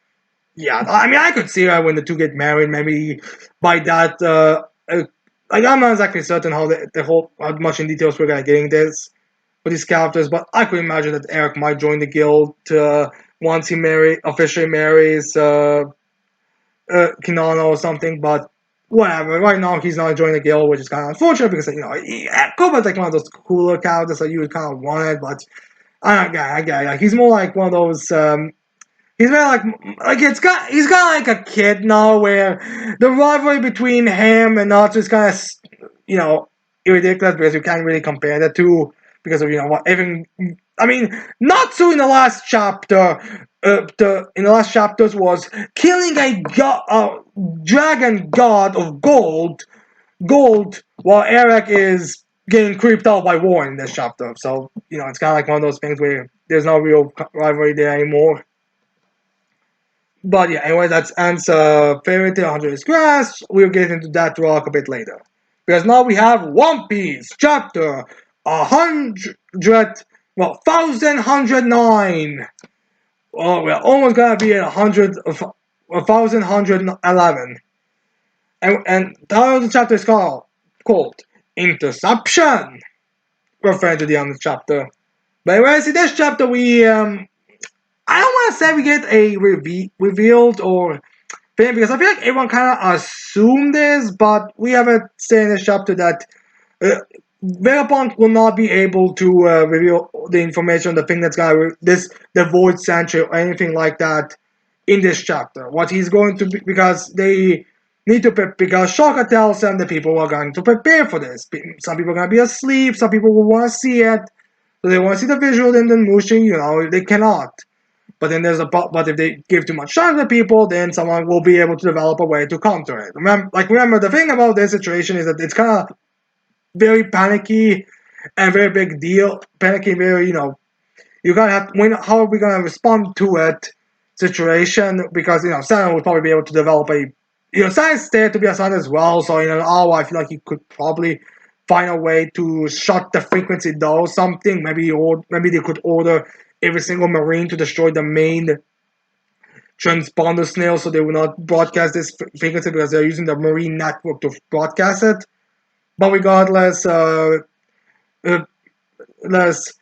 Yeah, I mean, I could see that when the two get married, maybe by that, like I'm not exactly certain how the whole how much in details we're gonna getting this for these characters, but I could imagine that Eric might join the guild once he officially marries Kinano or something, but whatever. Right now, he's not joining the guild, which is kind of unfortunate because Koba's like one of those cooler characters that you would kind of wanted, but I get it. Like, he's more like one of those. He's very he's kind of like a kid now, where the rivalry between him and Natsu is kind of you know ridiculous because you can't really compare the two because of what even. I mean, Natsu in the last chapter, in the last chapters was killing a dragon god of gold, while Eric is getting creeped out by Warren in this chapter. So it's kind of like one of those things where there's no real rivalry there anymore. But yeah, anyway, that's ends Fairy Tail 100 is Grass. We'll get into that rock a bit later. Because now we have One Piece, chapter 100, 1109. Oh, we're almost gonna be at 1111. And the title of the chapter is called Interception, referring to the end of the chapter. But anyways, in this chapter, I don't want to say we get a revealed or thing because I feel like everyone kind of assumed this, but we haven't said in this chapter that Vegapunk will not be able to reveal the information, the thing that's gonna the Void Century or anything like that in this chapter. What he's going to be, because they need to because Shaka tells them that people are going to prepare for this. Some people are gonna be asleep, some people will want to see it, so they want to see the visual, and then Mushin, they cannot. But then but if they give too much time to people, then someone will be able to develop a way to counter it. Remember the thing about this situation is that it's kind of very panicky and very big deal. Panicky, very you gotta have how are we gonna respond to it situation because Santa would probably be able to develop a Santa's there to be a Santa as well. So I feel like he could probably find a way to shut the frequency down or something. Maybe they could order every single Marine to destroy the main transponder snail so they will not broadcast this frequency because they're using the Marine network to broadcast it. But regardless, let's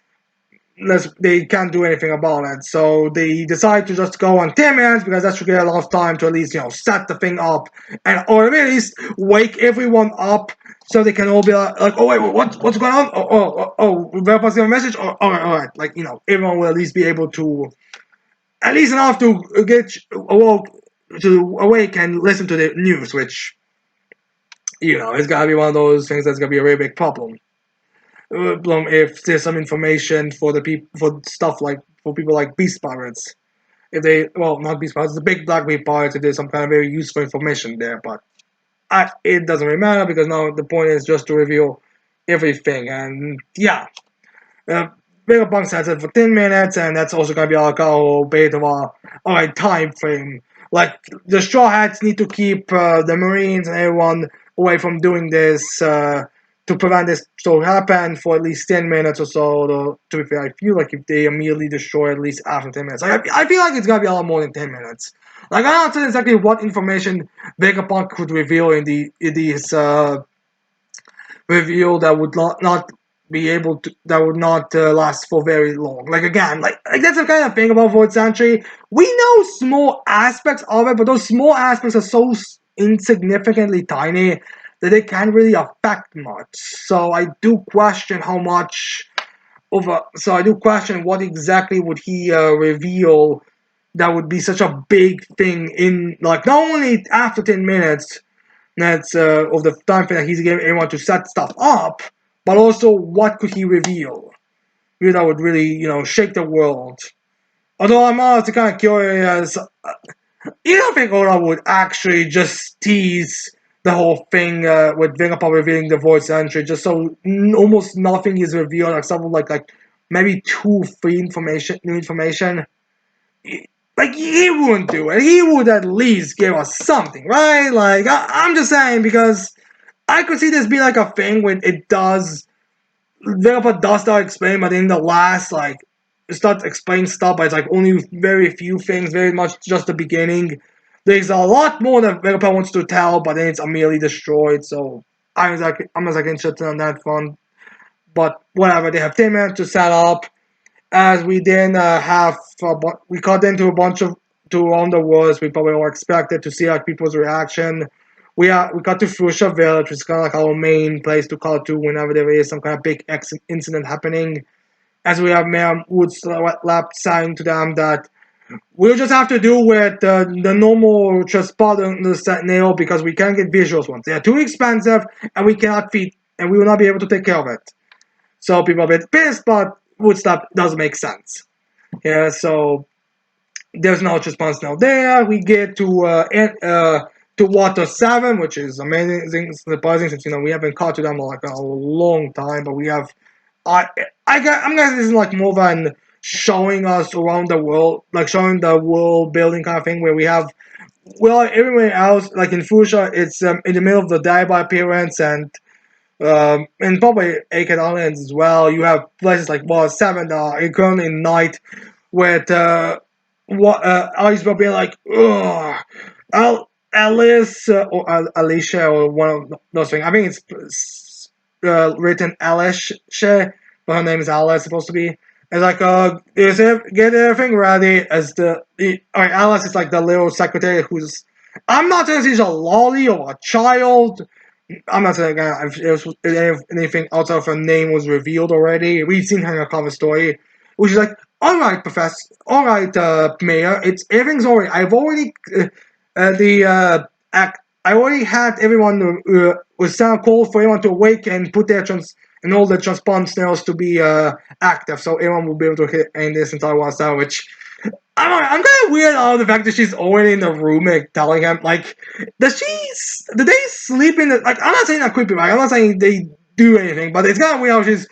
they can't do anything about it. So they decide to just go on 10 minutes because that should get a lot of time to at least, set the thing up and or at least wake everyone up so they can all be like oh wait, what's going on? Verifies a message? Oh, all right. Like, everyone will at least be able to, at least enough to get awake and listen to the news, which, it's gotta be one of those things that's gonna be a very big problem. If there's some information for the people for stuff like for people like beast pirates, if they not beast pirates, the big black beast pirates, if there's some kind of very useful information there, but it doesn't really matter because now the point is just to reveal everything, and yeah, uh, Vegapunk sets it for 10 minutes, and that's also gonna be like a whole bit of a alright time frame. Like the Straw Hats need to keep the Marines and everyone away from doing this to prevent this to happen for at least 10 minutes or so. To be fair, I feel like if they immediately destroy at least after 10 minutes, like I feel like it's gonna be a lot more than 10 minutes. Like I don't know exactly what information Vegapunk could reveal in these reveal that would not be able to that would not last for very long. Like again, like that's the kind of thing about Void Century. We know small aspects of it, but those small aspects are so insignificantly tiny that they can't really affect much. So I do question how much over. So I do question what exactly would he reveal that would be such a big thing in like not only after 10 minutes that's of the time frame that he's giving everyone to set stuff up, but also what could he reveal? That would really, shake the world. Although I'm honestly kind of curious, you don't think Oda would actually just tease the whole thing with Vegapunk revealing the voice entry just so almost nothing is revealed except for like maybe two free information, new information? Like he wouldn't do it. He would at least give us something, right? Like I'm just saying because I could see this be like a thing when it does. Developer does start explaining, but in the last like it starts explaining stuff, but it's like only very few things, very much just the beginning. There's a lot more that developer wants to tell, but then it's immediately destroyed. So I'm as like interested on that front. But whatever, they have 10 minutes to set up. As we then we cut into a bunch of to around the world. We probably all expected to see like people's reaction. We got to Fuchsia Village, which is kind of like our main place to call to whenever there is some kind of big incident happening. As we have Mayor Woods lap saying to them that we'll just have to do with the normal Trespot the Sentinel because we can't get visuals ones. They are too expensive and we cannot feed and we will not be able to take care of it. So people are a bit pissed, but Woodstock does make sense. Yeah, so there's no response now there. We get to Water 7, which is amazing, surprising since we haven't caught to them in like a long time, but we have I I'm guessing this is like more than showing us around the world, like showing the world building kind of thing where we have everywhere else like in Fuchsia it's in the middle of the day by appearance and probably Aked Islands as well. You have places like Water 7 currently in night with Alice will be like, ugh, Alice or Alicia or one of those things. I think it's written Alice, but her name is Alice supposed to be. It's like get everything ready as alright, Alice is like the little secretary who's I'm not saying she's a lolly or a child. I'm not saying if anything outside of her name was revealed already. We've seen her in a cover story, which is like, all right, Professor, all right, Mayor, it's everything's already. I've already I already had everyone was sound call for everyone to awake and put their and all the transponder snails to be active, so everyone will be able to hit in this entire one star, which I'm kind of weird on the fact that she's already in the room like, telling him like, do they sleep in the like? I'm not saying that creepy, right? I'm not saying they do anything, but it's kind of weird how she's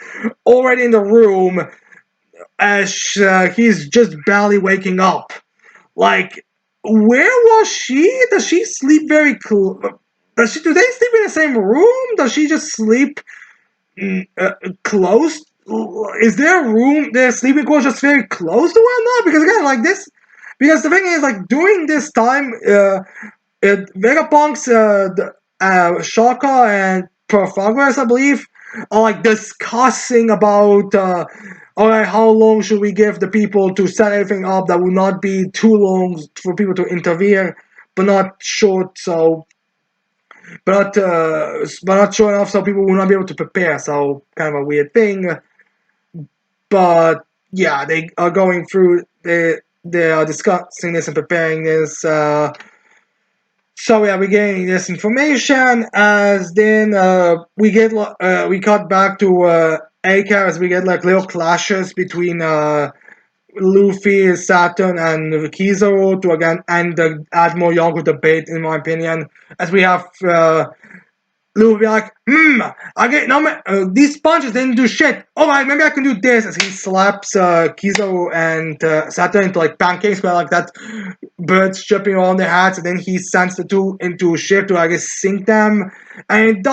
already in the room as he's just barely waking up. Like, where was she? Does she sleep very close? Do they sleep in the same room? Does she just sleep close? Is there a room, their sleeping quarters just very close to one another? Because again, like this, because the thing is, like during this time, Vegapunk's Shaka and Pythagoras, I believe, are like discussing about all right, how long should we give the people to set everything up that will not be too long for people to interfere, but not short, so but not short enough so people will not be able to prepare. So kind of a weird thing. But yeah, they are going through. They are discussing this and preparing this. So yeah, we're getting this information as then we cut back to Aka as we get like little clashes between Luffy, Saturn, and Kizaru to again end the add more Yonko debate in my opinion. As we have Lou will be like, I get no these punches didn't do shit. Alright, maybe I can do this as he slaps Kizo and Saturn into like pancakes where like that birds jumping around their hats and then he sends the two into a ship to I guess sink them. And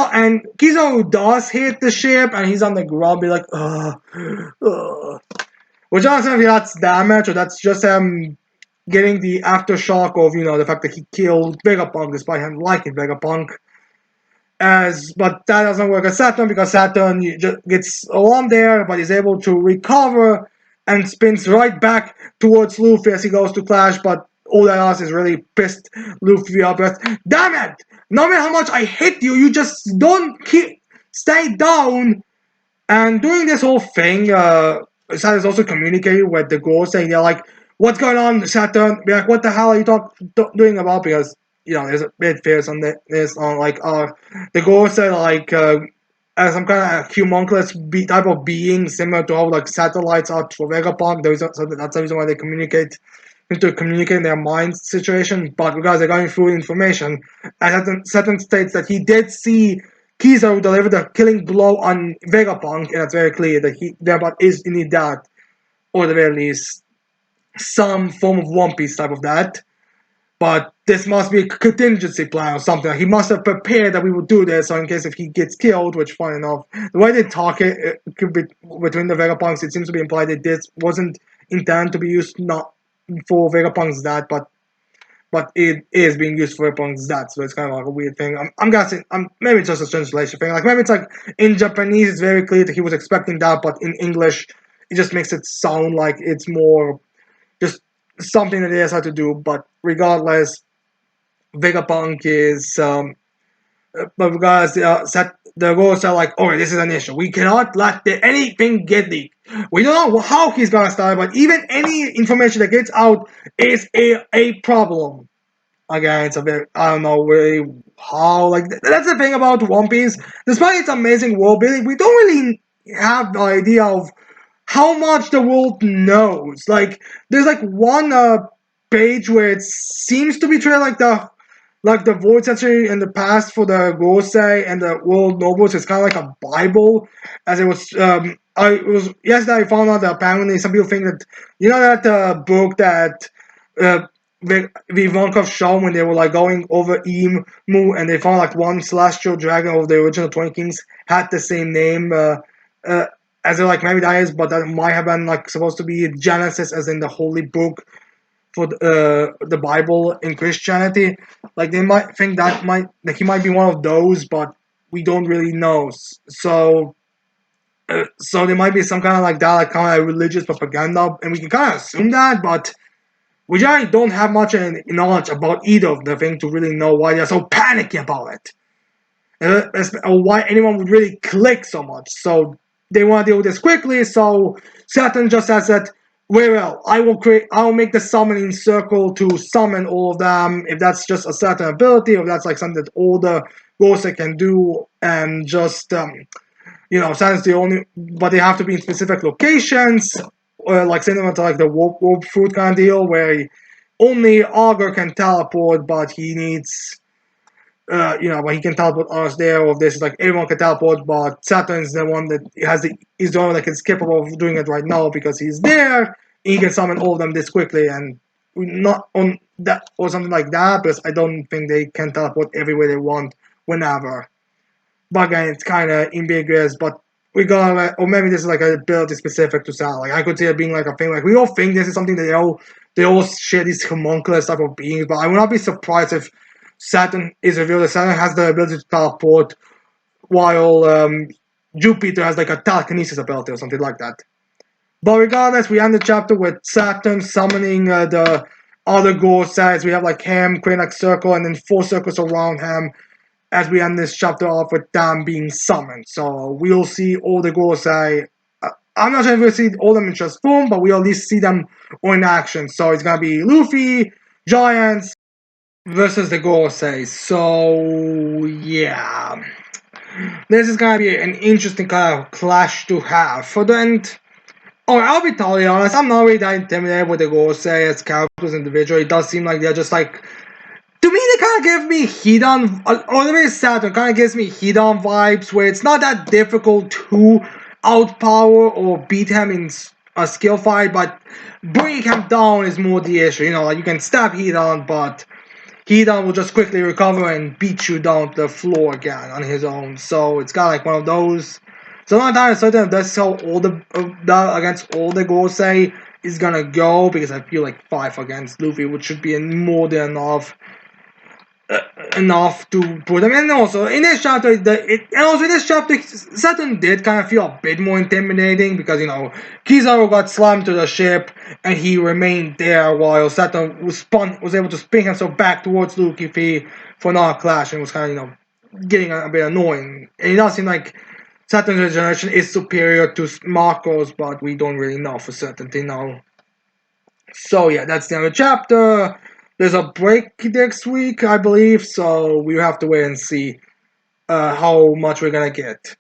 Kizo does hit the ship and he's on the ground be like, which I don't know if that's damage or that's just him getting the aftershock of, the fact that he killed Vegapunk despite him liking Vegapunk. But that doesn't work as Saturn because Saturn just gets along there, but is able to recover and spins right back towards Luffy as he goes to clash. But all that else is really pissed Luffy up. Damn it! No matter how much I hit you, you just don't stay down. And doing this whole thing, Saturn's also communicating with the Ghost, saying they're like, "What's going on, Saturn?" Be like, "What the hell are you doing about?" Because there's a bit fears on this on like the Ghost are like as some kind of homunculus type of being similar to how like satellites are for Vegapunk. So that's the reason why they communicate in their mind situation. But because they're going through information, and Saturn states that he did see Kizaru delivered a killing blow on Vegapunk, and it's very clear that he thereby is indeed that, or at the very least, some form of One Piece type of that. But this must be a contingency plan or something. He must have prepared that we would do this, so in case if he gets killed, which, fun enough, the way they talk it could be between the Vegapunks, it seems to be implied that this wasn't intended to be used not for Vegapunk's that, but it is being used for Vegapunk's that, so it's kind of like a weird thing. I'm guessing, maybe it's just a translation thing. Like maybe it's like in Japanese, it's very clear that he was expecting that, but in English, it just makes it sound like it's more just something that they decide to do. But regardless, Vegapunk is but regardless, the rules are like, oh, this is an issue. We cannot let anything get leaked. We don't know how he's gonna start, but even any information that gets out is a problem. Again, it's a bit, I don't know really how, like, that's the thing about One Piece. Despite its amazing world building, we don't really have the idea of how much the world knows. Like, there's like one page where it seems to be treated like the void century in the past for the Gosei and the world nobles is kind of like a Bible, as it was. I was yesterday I found out that apparently some people think that that book that the Ivankov shown when they were like going over Emu and they found like one celestial dragon of the original 20 Kings had the same name. Uh, as in like maybe that is, but that might have been like supposed to be Genesis, as in the holy book for the Bible in Christianity. Like they might think that he might be one of those, but we don't really know. So there might be some kind of like that, like kind of religious propaganda, and we can kind of assume that, but we generally don't have much knowledge about either of the thing to really know why they're so panicky about it, or why anyone would really click so much. So they want to deal with this quickly. So Saturn just says that, very well, I will make the summoning circle to summon all of them. If that's just a certain ability, or if that's like something that all the ghosts can do, and just Saturn's the only, but they have to be in specific locations, like similar to like the warp fruit kind of deal, where only Augur can teleport, but he needs but he can teleport us there, or this is like everyone can teleport, but Saturn's the one that is the one that is capable of doing it right now because he's there. He can summon all of them this quickly, and not on that or something like that, because I don't think they can teleport everywhere they want whenever. But again, it's kind of ambiguous, but we got, or maybe this is like a ability specific to Sal. Like I could see it being like a thing. Like we all think this is something that they all share these homunculus type of beings, but I would not be surprised if Saturn is revealed that Saturn has the ability to teleport while Jupiter has like a telekinesis ability or something like that. But regardless, we end the chapter with Saturn summoning the other Gorsai's. We have like him creating like circle and then 4 circles around him as we end this chapter off with them being summoned. So we'll see all the Gorsai. I'm not sure if we'll see all of them in just form, but we'll at least see them in action. So it's gonna be Luffy, Giants versus the Gorsai. So yeah, this is gonna be an interesting kind of clash to have. For the end. Oh, I'll be totally honest. I'm not really that intimidated with the Gorsei as characters individually. It does seem like they're just like, to me, they kind of give me Hidan, or the way Saturn kind of gives me Hidan vibes, where it's not that difficult to outpower or beat him in a skill fight, but bringing him down is more the issue. You know, like you can stab Hidan, but Hidan will just quickly recover and beat you down to the floor again on his own. So it's kind of like one of those. So I'm not entirely certain if that's how all the against all the Gorsei is gonna go, because I feel like 5 against Luffy, which should be more than enough to put them. And also in this chapter, Saturn did kind of feel a bit more intimidating because Kizaru got slammed to the ship and he remained there while Saturn was able to spin himself back towards Luffy for another clash, and was kind of getting a bit annoying. And it does seem like Saturn's regeneration is superior to Marco's, but we don't really know for certainty now. So yeah, that's the end of the chapter. There's a break next week, I believe, so we have to wait and see how much we're gonna get.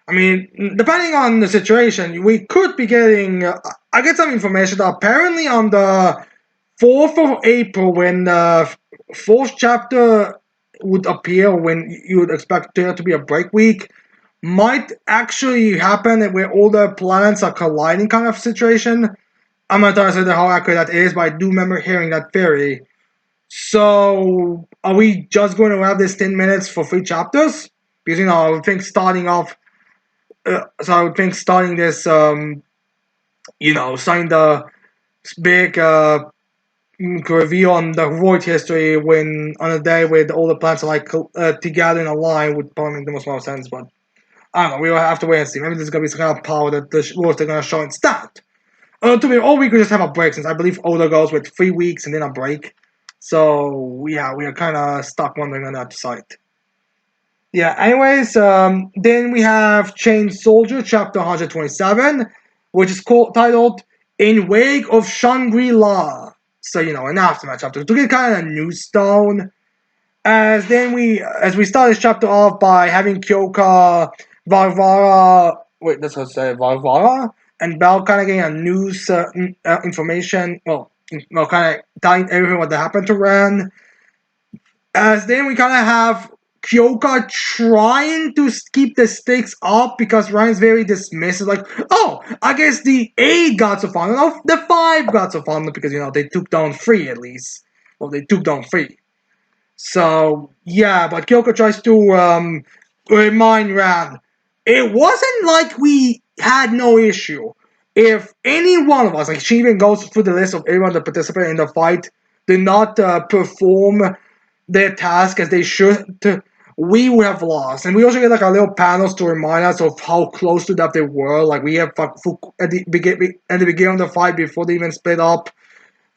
I mean, depending on the situation, we could be getting. I get some information that apparently on the 4th of April, when the 4th chapter would appear, when you would expect there to be a break week, might actually happen where all the planets are colliding kind of situation. I'm not entirely certain how accurate that is, but I do remember hearing that theory. So, are we just going to have this 10 minutes for 3 chapters? Because, I would think starting off, starting this, starting the big reveal on the Void history on a day where all the planets are like together in a line would probably make the most amount of sense, but I don't know, we'll have to wait and see. Maybe there's going to be some kind of power that the rules are going to show instead. To me, or we could just have a break, since I believe Oda goes with 3 weeks and then a break. So, yeah, we are kind of stuck wondering on that site. Yeah, anyways, then we have Chain Soldier, chapter 127, which is titled In Wake of Shangri-La. So, an aftermath chapter. To get kind of a new stone. As we start this chapter off by having Kyoka, Varvara, wait, let's go say Varvara, and Bell kind of getting a news information, kind of telling everything what happened to Ren. As then we kind of have Kyoka trying to keep the stakes up because Ryan's very dismissive, like, oh, I guess the 8 gods of honor, no, the 5 gods of honor, because, they took down 3 at least. Well, they took down 3. So, yeah, but Kyoko tries to remind Ran, it wasn't like we had no issue. If any one of us, like she even goes through the list of everyone that participated in the fight, did not perform their task as they should, we would have lost. And we also get like a little panels to remind us of how close to that they were. Like we have at the beginning of the fight, before they even split up,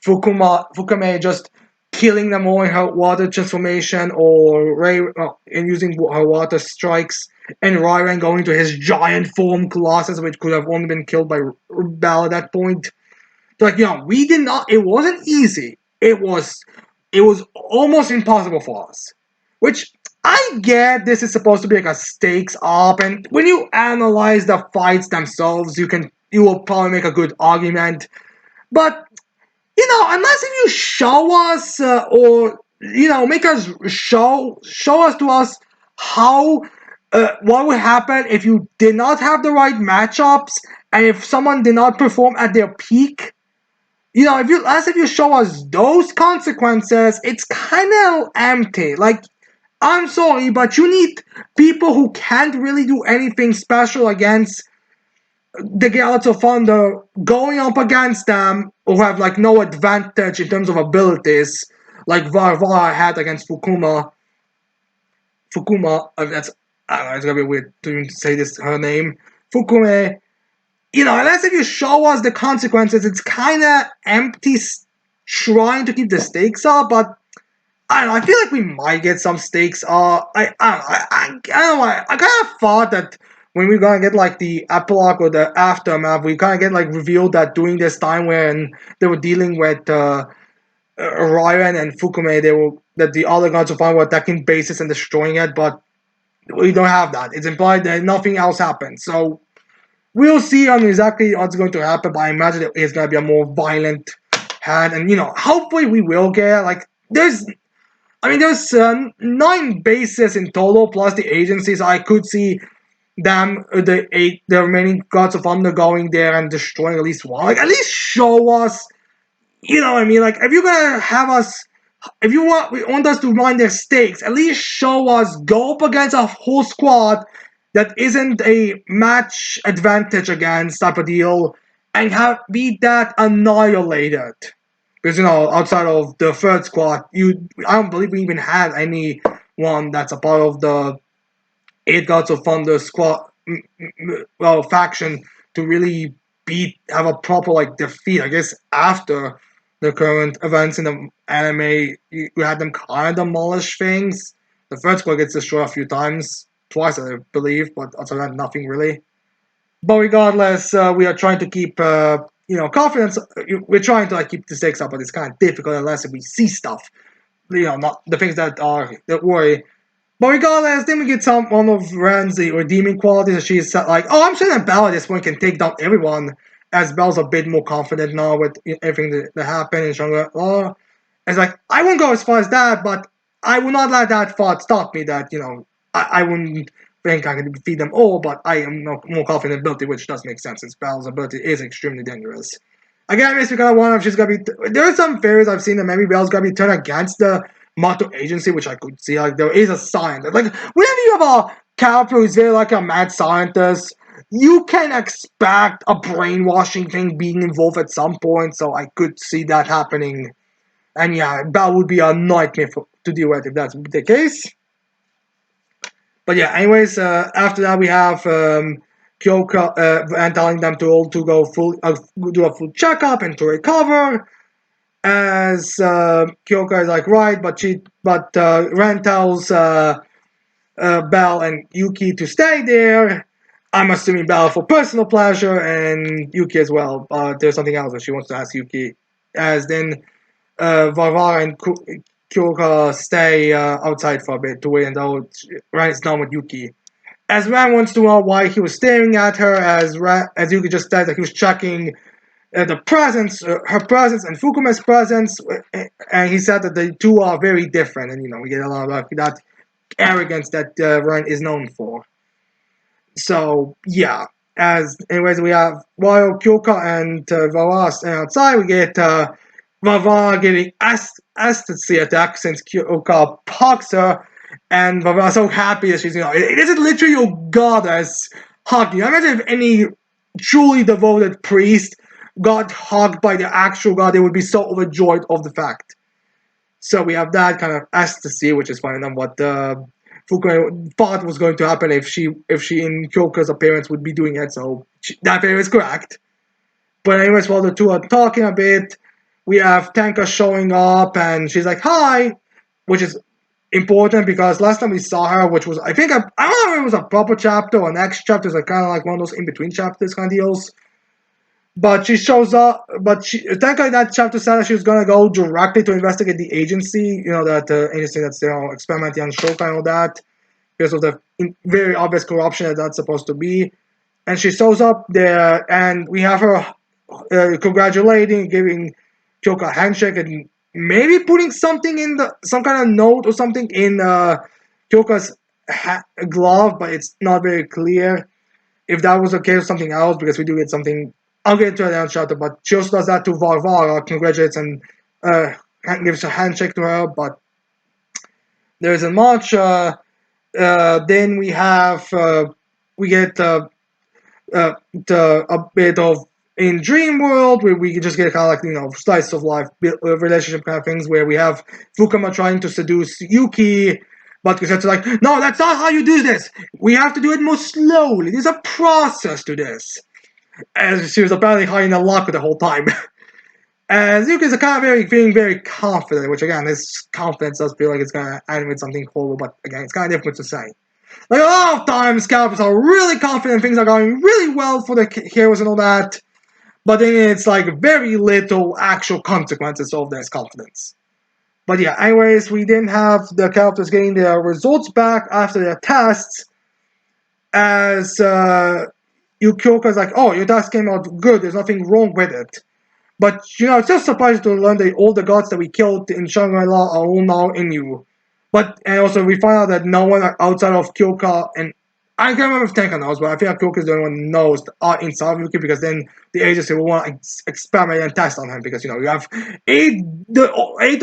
Fukame just killing them all in her water transformation, or Ray in using her water strikes, and Ryan going to his giant form Colossus, which could have only been killed by Bell at that point. Like, we did not. It wasn't easy. It was almost impossible for us. Which I get. This is supposed to be like a stakes up, and when you analyze the fights themselves, you will probably make a good argument. But unless if you show us or make us show us to us how what would happen if you did not have the right matchups and if someone did not perform at their peak. If you show us those consequences, it's kind of empty. Like, I'm sorry, but you need people who can't really do anything special against the Galaxy of Thunder going up against them who have like no advantage in terms of abilities, like Varvara had against Fukuma. That's I don't know, it's gonna be weird to say this her name. Fukume, unless if you show us the consequences, it's kind of empty trying to keep the stakes up. But I don't know. I feel like we might get some stakes. I don't know. I kind of thought that when we're gonna get like the epilogue or the aftermath, we kind of get like revealed that during this time when they were dealing with Ryan and Fukume, they were that the other gods of fire were attacking bases and destroying it, but we don't have that. It's implied that nothing else happened. So we'll see on exactly what's going to happen, but I imagine it's going to be a more violent hand. And, hopefully we will get, like, there's 9 bases in total, plus the agencies. I could see them, the remaining gods of thunder going there and destroying at least one. Like, at least show us, what I mean? Like, if you're going to have us if you want us to mind their stakes, at least show us go up against a whole squad that isn't a match advantage against type of deal, and have beat that annihilated. Because outside of the third squad, I don't believe we even had anyone that's a part of the Eight Gods of Thunder squad, faction to really have a proper like defeat. I guess after the current events in the anime, you had them kind of demolish things. The third squad gets destroyed a few times, twice I believe, but other than that, nothing really. But regardless, we are trying to keep confidence. We're trying to like keep the stakes up, but it's kind of difficult unless we see stuff. Not the things that worry. But regardless, then we get one of Ren's redeeming qualities. She's like, oh, I'm sure that Belle at this point can take down everyone, as Belle's a bit more confident now with everything that happened and stronger. Oh, it's like, I won't go as far as that, but I will not let that thought stop me that, I wouldn't think I can defeat them all, but I am more confident in ability, which does make sense since Belle's ability is extremely dangerous. Again, it's because one of she's gonna be. There are some theories I've seen that maybe Belle's gonna be turned against the Mato agency, which I could see. Like there is a scientist. Like whenever you have a character who's very like a mad scientist, you can expect a brainwashing thing being involved at some point. So I could see that happening. And yeah, Belle would be a nightmare to deal with if that's the case. But yeah, anyways, after that we have Kyoka and telling them to all to go do a full checkup and to recover. As Kyoka is like right, but Ren tells Belle and Yuki to stay there. I'm assuming Belle for personal pleasure and Yuki as well. But there's something else that she wants to ask Yuki. As then Varvara and Kyoka stay outside for a bit to wait until Ren is done with Yuki. As Ren wants to know why he was staring at her, as Yuki just said that he was checking the presence, her presence, and Fukume's presence, and he said that the two are very different, and we get a lot of that arrogance that Ren is known for. So yeah, anyways we have while Kyoka and Vara stand outside, we get Vava getting ecstasy attack since Kyoka pucks her, and Vava's so happy that she's it isn't literally your goddess hugging. I imagine if any truly devoted priest got hugged by the actual god, they would be so overjoyed of the fact. So we have that kind of ecstasy, which is funny enough what Fukume thought was going to happen if she in Kyoka's appearance would be doing it. So that theory is correct. But anyways, while the two are talking a bit, we have Tenka showing up, and she's like, "Hi," which is important because last time we saw her, which was I think I don't know if it was a proper chapter or next chapter, it's kind of like one of those in between chapters kind of deals. But she shows up. But Tenka in that chapter said that she was gonna go directly to investigate the agency. That agency that's experimenting on Shoka and all that because of the very obvious corruption that's supposed to be. And she shows up there, and we have her congratulating, giving Kyoka a handshake, and maybe putting something in some kind of note or something in Kyoka's glove, but it's not very clear if that was the case or something else because we do get something. I'll get into it in chapter, but she also does that to Varvara, congratulates and gives a handshake to her, but there isn't much. Then we have we get a bit of in Dream World where we just get kind of like slice of life relationship kind of things where we have Fukama trying to seduce Yuki, But Kusetsu's like, no, that's not how you do this. We have to do it more slowly. There's a process to this. And she was apparently hiding a lock the whole time. And Zuko is kind of being very confident, which again, this confidence does feel like it's gonna end with something horrible, but again, it's kind of difficult to say. Like a lot of times, characters are really confident, things are going really well for the heroes and all that, but then it's like very little actual consequences of this confidence. But yeah, anyways, we didn't have the characters getting their results back after their tests, as Yukioka's like, oh, your test came out good, there's nothing wrong with it. But, it's just surprising to learn that all the gods that we killed in Shangri-La are all now in you. And also we find out that no one outside of Kyoka, and I can't remember if Tenka knows, but I feel like Kyoka is the only one who knows are inside of Yuki, because then the agency will want to experiment and test on him, because, you have eight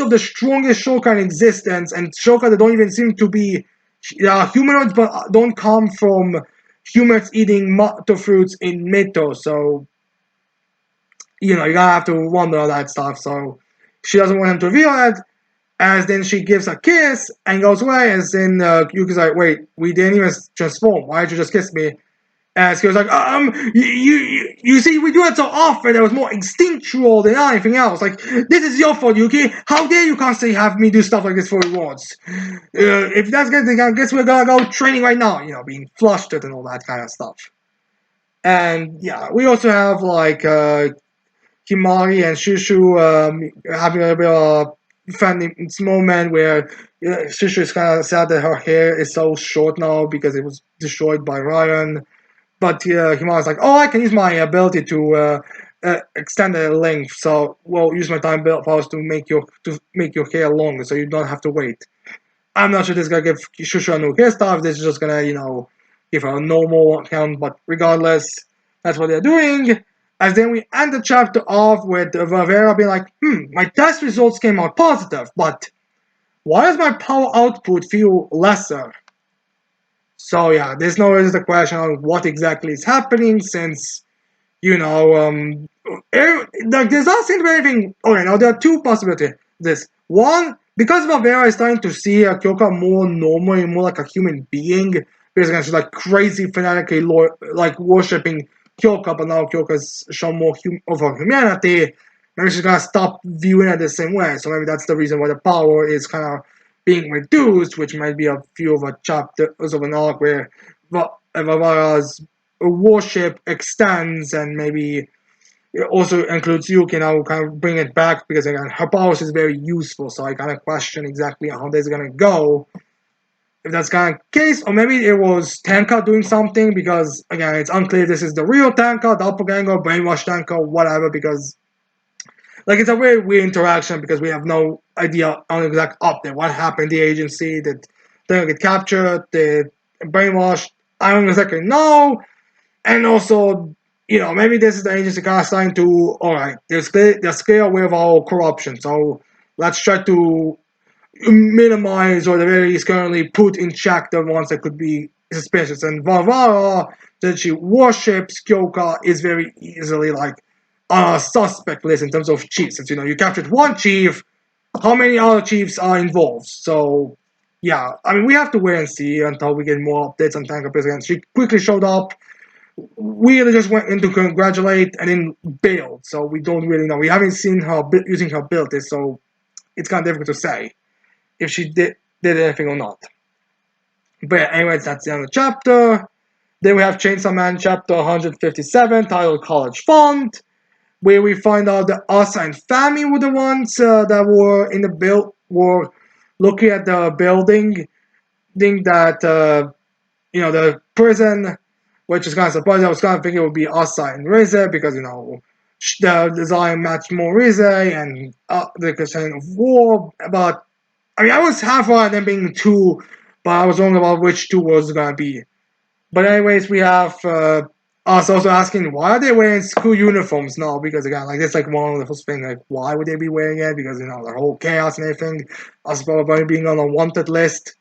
of the strongest Shoka in existence, and Shoka that don't even seem to be humanoids, but don't come from humans eating matto fruits in Mito, so you're gonna have to wonder all that stuff. So she doesn't want him to reveal it. As then she gives a kiss and goes away. As then Yuki's like, wait, we didn't even transform. Why did you just kiss me? As he was like, you see, we do it so often. It was more instinctual than anything else. Like, this is your fault, Yuki. How dare you constantly have me do stuff like this for rewards? If that's good, then I guess we're gonna go training right now. Being flustered and all that kind of stuff. And yeah, we also have like Himari and Shushu having a bit of a funny moment where Shushu is kind of sad that her hair is so short now because it was destroyed by Ryan. But Himari's like, oh, I can use my ability to extend the length, so we'll use my time powers to make your hair longer, so you don't have to wait. I'm not sure this is gonna give Shushu a new hairstyle. This is just gonna, give her a normal account. But regardless, that's what they're doing. As then we end the chapter off with Valera being like, my test results came out positive, but why does my power output feel lesser? So yeah, there's no the question on what exactly is happening, since, like there's not seem to be anything. Okay, now there are two possibilities. This one, because Valera is starting to see Kyoka more normal and more like a human being, because she's like crazy fanatically like worshipping Kyoka, but now Kyoka's shown more of her humanity. Maybe she's gonna stop viewing it the same way. So maybe that's the reason why the power is kind of being reduced, which might be a few of a chapters of an arc where Valera's worship extends, and maybe it also includes Yuki, and I will kind of bring it back, because again, her powers is very useful, so I kind of question exactly how this is gonna go. If that's kind of case, or maybe it was Tenka doing something, because again, it's unclear if this is the real Tenka, doppelganger, brainwash Tenka, whatever, because like it's a very weird interaction, because we have no idea on the exact update. What happened in the agency? Did Tenka get captured? Did brainwashed? I don't exactly know. And also, maybe this is the agency kind of starting to, alright, they're scared away of our corruption, so let's try to minimize, or the very least currently put in check the ones that could be suspicious. And Varvara, that she worships Kyoka, is very easily like on a suspect list in terms of chiefs. Since you captured one chief, how many other chiefs are involved? So yeah, I mean we have to wait and see until we get more updates on Tanka President. She quickly showed up. We just went in to congratulate and then bailed, so we don't really know. We haven't seen her using her abilities, so it's kind of difficult to say if she did anything or not. But yeah, anyways, that's the end of the chapter. Then we have Chainsaw Man chapter 157, titled College Fund, where we find out that Asa and Fami were the ones that were in the were looking at the building, think that the prison, which is kind of surprising. I was kind of thinking it would be Asa and Rize, because the design matched more Rize and the concern of war. But I mean, I was half right them being two, but I was wrong about which two was gonna be. But anyways, we have us also asking why are they wearing school uniforms now? Because again, like that's like one of the first things. Like, why would they be wearing it? Because the whole chaos and everything. Us probably being on a wanted list.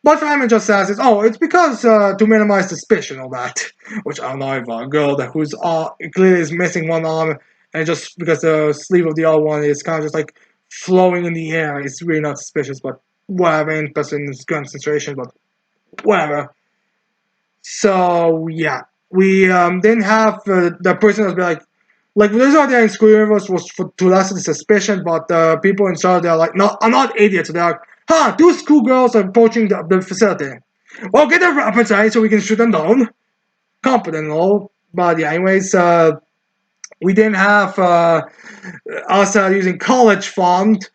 But Feynman just says it's because to minimize suspicion of that. Which I don't know if a girl who's clearly is missing one arm, and just because the sleeve of the other one is kind of just like flowing in the air, it's really not suspicious. But whatever interest in his current situation, but whatever. So yeah, we didn't have the person was like the reason why they're in school universe was to lessen the suspicion, but the people in charge they're like, no, I'm not idiots. So they're like, huh, two schoolgirls are approaching the facility. Well, get their weapons ready so we can shoot them down. Competent and all, but yeah. Anyways, we didn't have us using college fund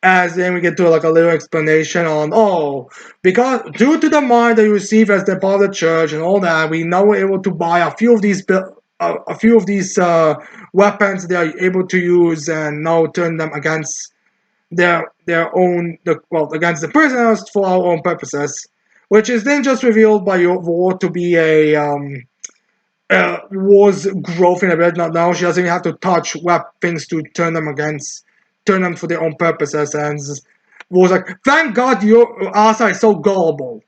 as then we get to like a little explanation on because due to the money that you receive as the part of the church and all that, we now were able to buy a few of these weapons they are able to use and now turn them against their own against the prisoners for our own purposes, which is then just revealed by your war to be a war's growth in a bit. Now she doesn't even have to touch things to turn them for their own purposes. And was like, thank God your Asa is so gullible.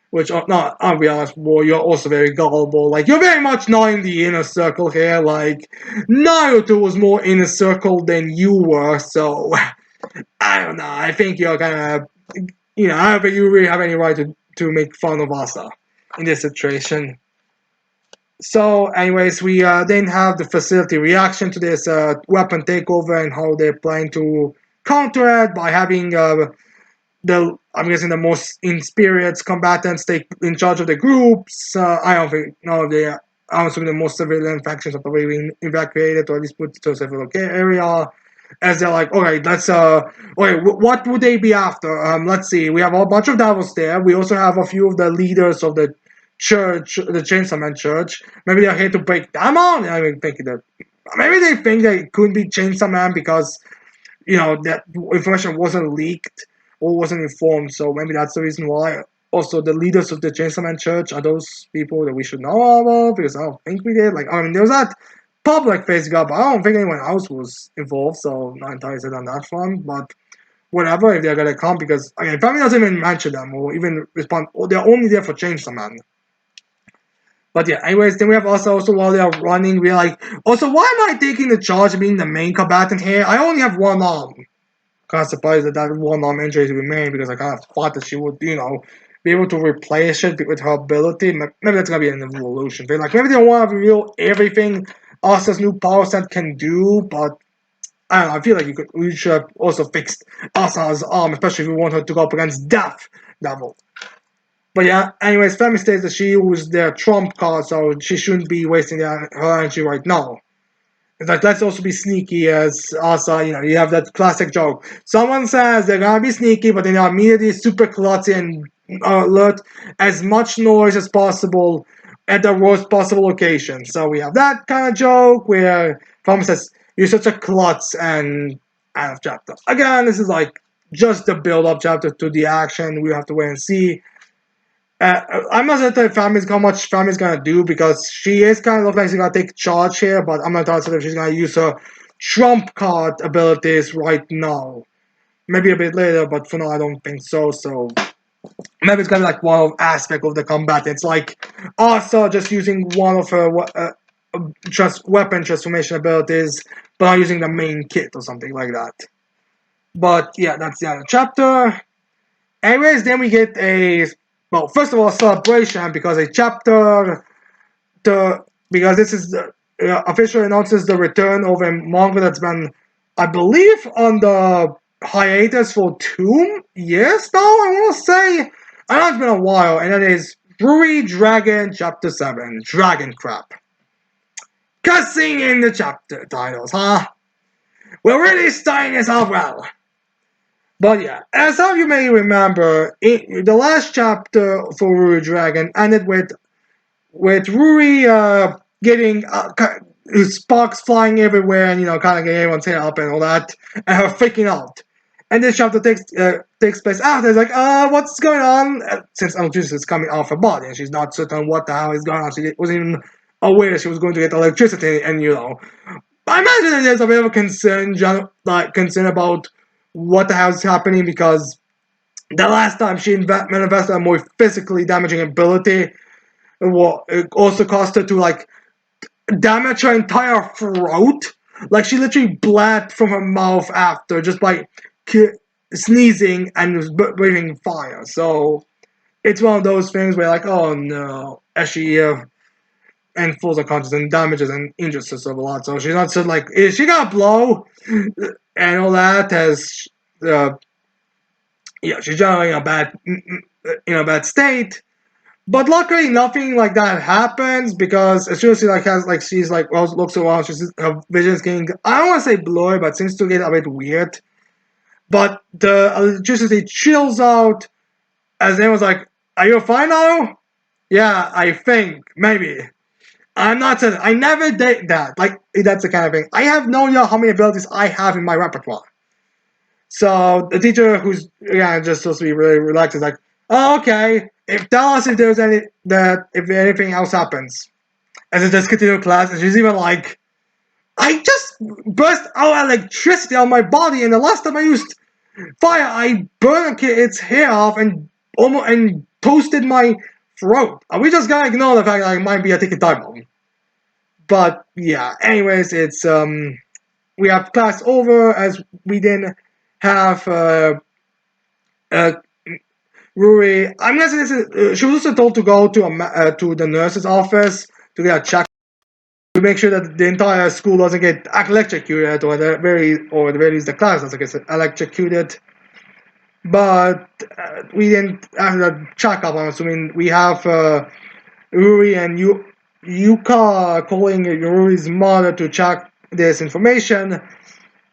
Which, not, I'll be honest, War, you're also very gullible. Like, you're very much not in the inner circle here. Like, Naruto was more inner circle than you were, so I don't know. I think you're kind of, I don't think you really have any right to make fun of Asa in this situation. So, anyways, we then have the facility reaction to this weapon takeover and how they're planning to counter it by having I'm guessing the most inexperienced combatants take in charge of the groups. I don't think no, they I'm assuming the most civilian factions are probably being evacuated or at least put to a civil area. As they're like, okay, let's okay, what would they be after? Let's see. We have a bunch of devils there. We also have a few of the leaders of the church, the Chainsaw Man Church. Maybe they're here to break them out. I mean, thinking that maybe they think that it could be Chainsaw Man because that information wasn't leaked or wasn't informed. So maybe that's the reason why. Also, the leaders of the Chainsaw Man Church are those people that we should know about because I don't think we did. Like, I mean, there was that public face up, but I don't think anyone else was involved. So not entirely said on that front, but whatever if they're gonna come because again, family doesn't even mention them or even respond. Or they're only there for Chainsaw Man. But yeah, anyways, then we have also while they are running, we're like, also, why am I taking the charge of being the main combatant here? I only have one arm. Kind of surprised that one arm injury remained because I kind of thought that she would, be able to replace it with her ability. Maybe that's gonna be an evolution thing. Like maybe they don't want to reveal everything Asa's new power set can do, but I don't know. I feel like we should have also fixed Asa's arm, especially if we want her to go up against Death Devil. But yeah, anyways, Femi states that she used their trump card, so she shouldn't be wasting her energy right now. It's like, let's also be sneaky as Asa, you have that classic joke. Someone says they're gonna be sneaky, but then they're immediately super klutzy and alert as much noise as possible at the worst possible location. So we have that kind of joke where Thomas says, you're such a klutz and out of chapter. Again, this is like just the build up chapter to the action. We have to wait and see. I'm not certain how much Fami's gonna do because she is kind of look like she's gonna take charge here, but I'm not certain if she's gonna use her trump card abilities right now. Maybe a bit later, but for now I don't think so. So maybe it's gonna be like one aspect of the combat. It's like also just using one of her just weapon transformation abilities, but not using the main kit or something like that. But yeah, that's the other chapter. Anyways, then we get first of all, a celebration because a chapter, because this is officially announces the return of a manga that's been, I believe, on the hiatus for 2 years now. I want to say, I know it's been a while, and that is Brewery Dragon Chapter 7, Dragon Crap. Cussing in the chapter titles, huh? We're really starting this off well. But yeah, as some of you may remember, the last chapter for Ruri Dragon ended with Ruri getting sparks flying everywhere and kind of getting everyone's hair up and all that, and her freaking out. And this chapter takes place after. It's like, what's going on? Since electricity is coming off her body, and she's not certain what the hell is going on. She wasn't even aware that she was going to get electricity, and I imagine that there's a bit of a concern about what the hell is happening because the last time she manifested a more physically damaging ability, it also caused her to damage her entire throat. Like she literally bled from her mouth after just by sneezing and was breathing fire. So it's one of those things where like, oh no, as she and falls unconscious and damages and injures herself a lot. So she's not so like, is she gonna blow and all that as uh, yeah, she's generally in a bad state. But luckily, nothing like that happens because as soon as she like has like she's like well looks around, she's her vision's getting I don't want to say blurry, but seems to get a bit weird. But the electricity chills out as they was like, "Are you fine now?" Yeah, I think maybe. I'm not saying I never did that. Like that's the kind of thing. I have no idea how many abilities I have in my repertoire. So the teacher, who's yeah just supposed to be really relaxed, is like, "Oh, okay. If tell us if there's any that if anything else happens." And they just continue class, and she's even like, "I just burst out electricity on my body, and the last time I used fire, I burned its hair off and almost and toasted my throat. And we just gotta ignore the fact that I might be a ticking time bomb." But yeah, anyways, it's we have class over as we then have uh Ruri. I'm guessing this is, she was also told to go to to the nurse's office to get a check to make sure that the entire school doesn't get electrocuted or the very least the class doesn't get electrocuted. But we didn't have the checkup. I'm assuming we have Ruri and Yuka calling Yuri's mother to check this information.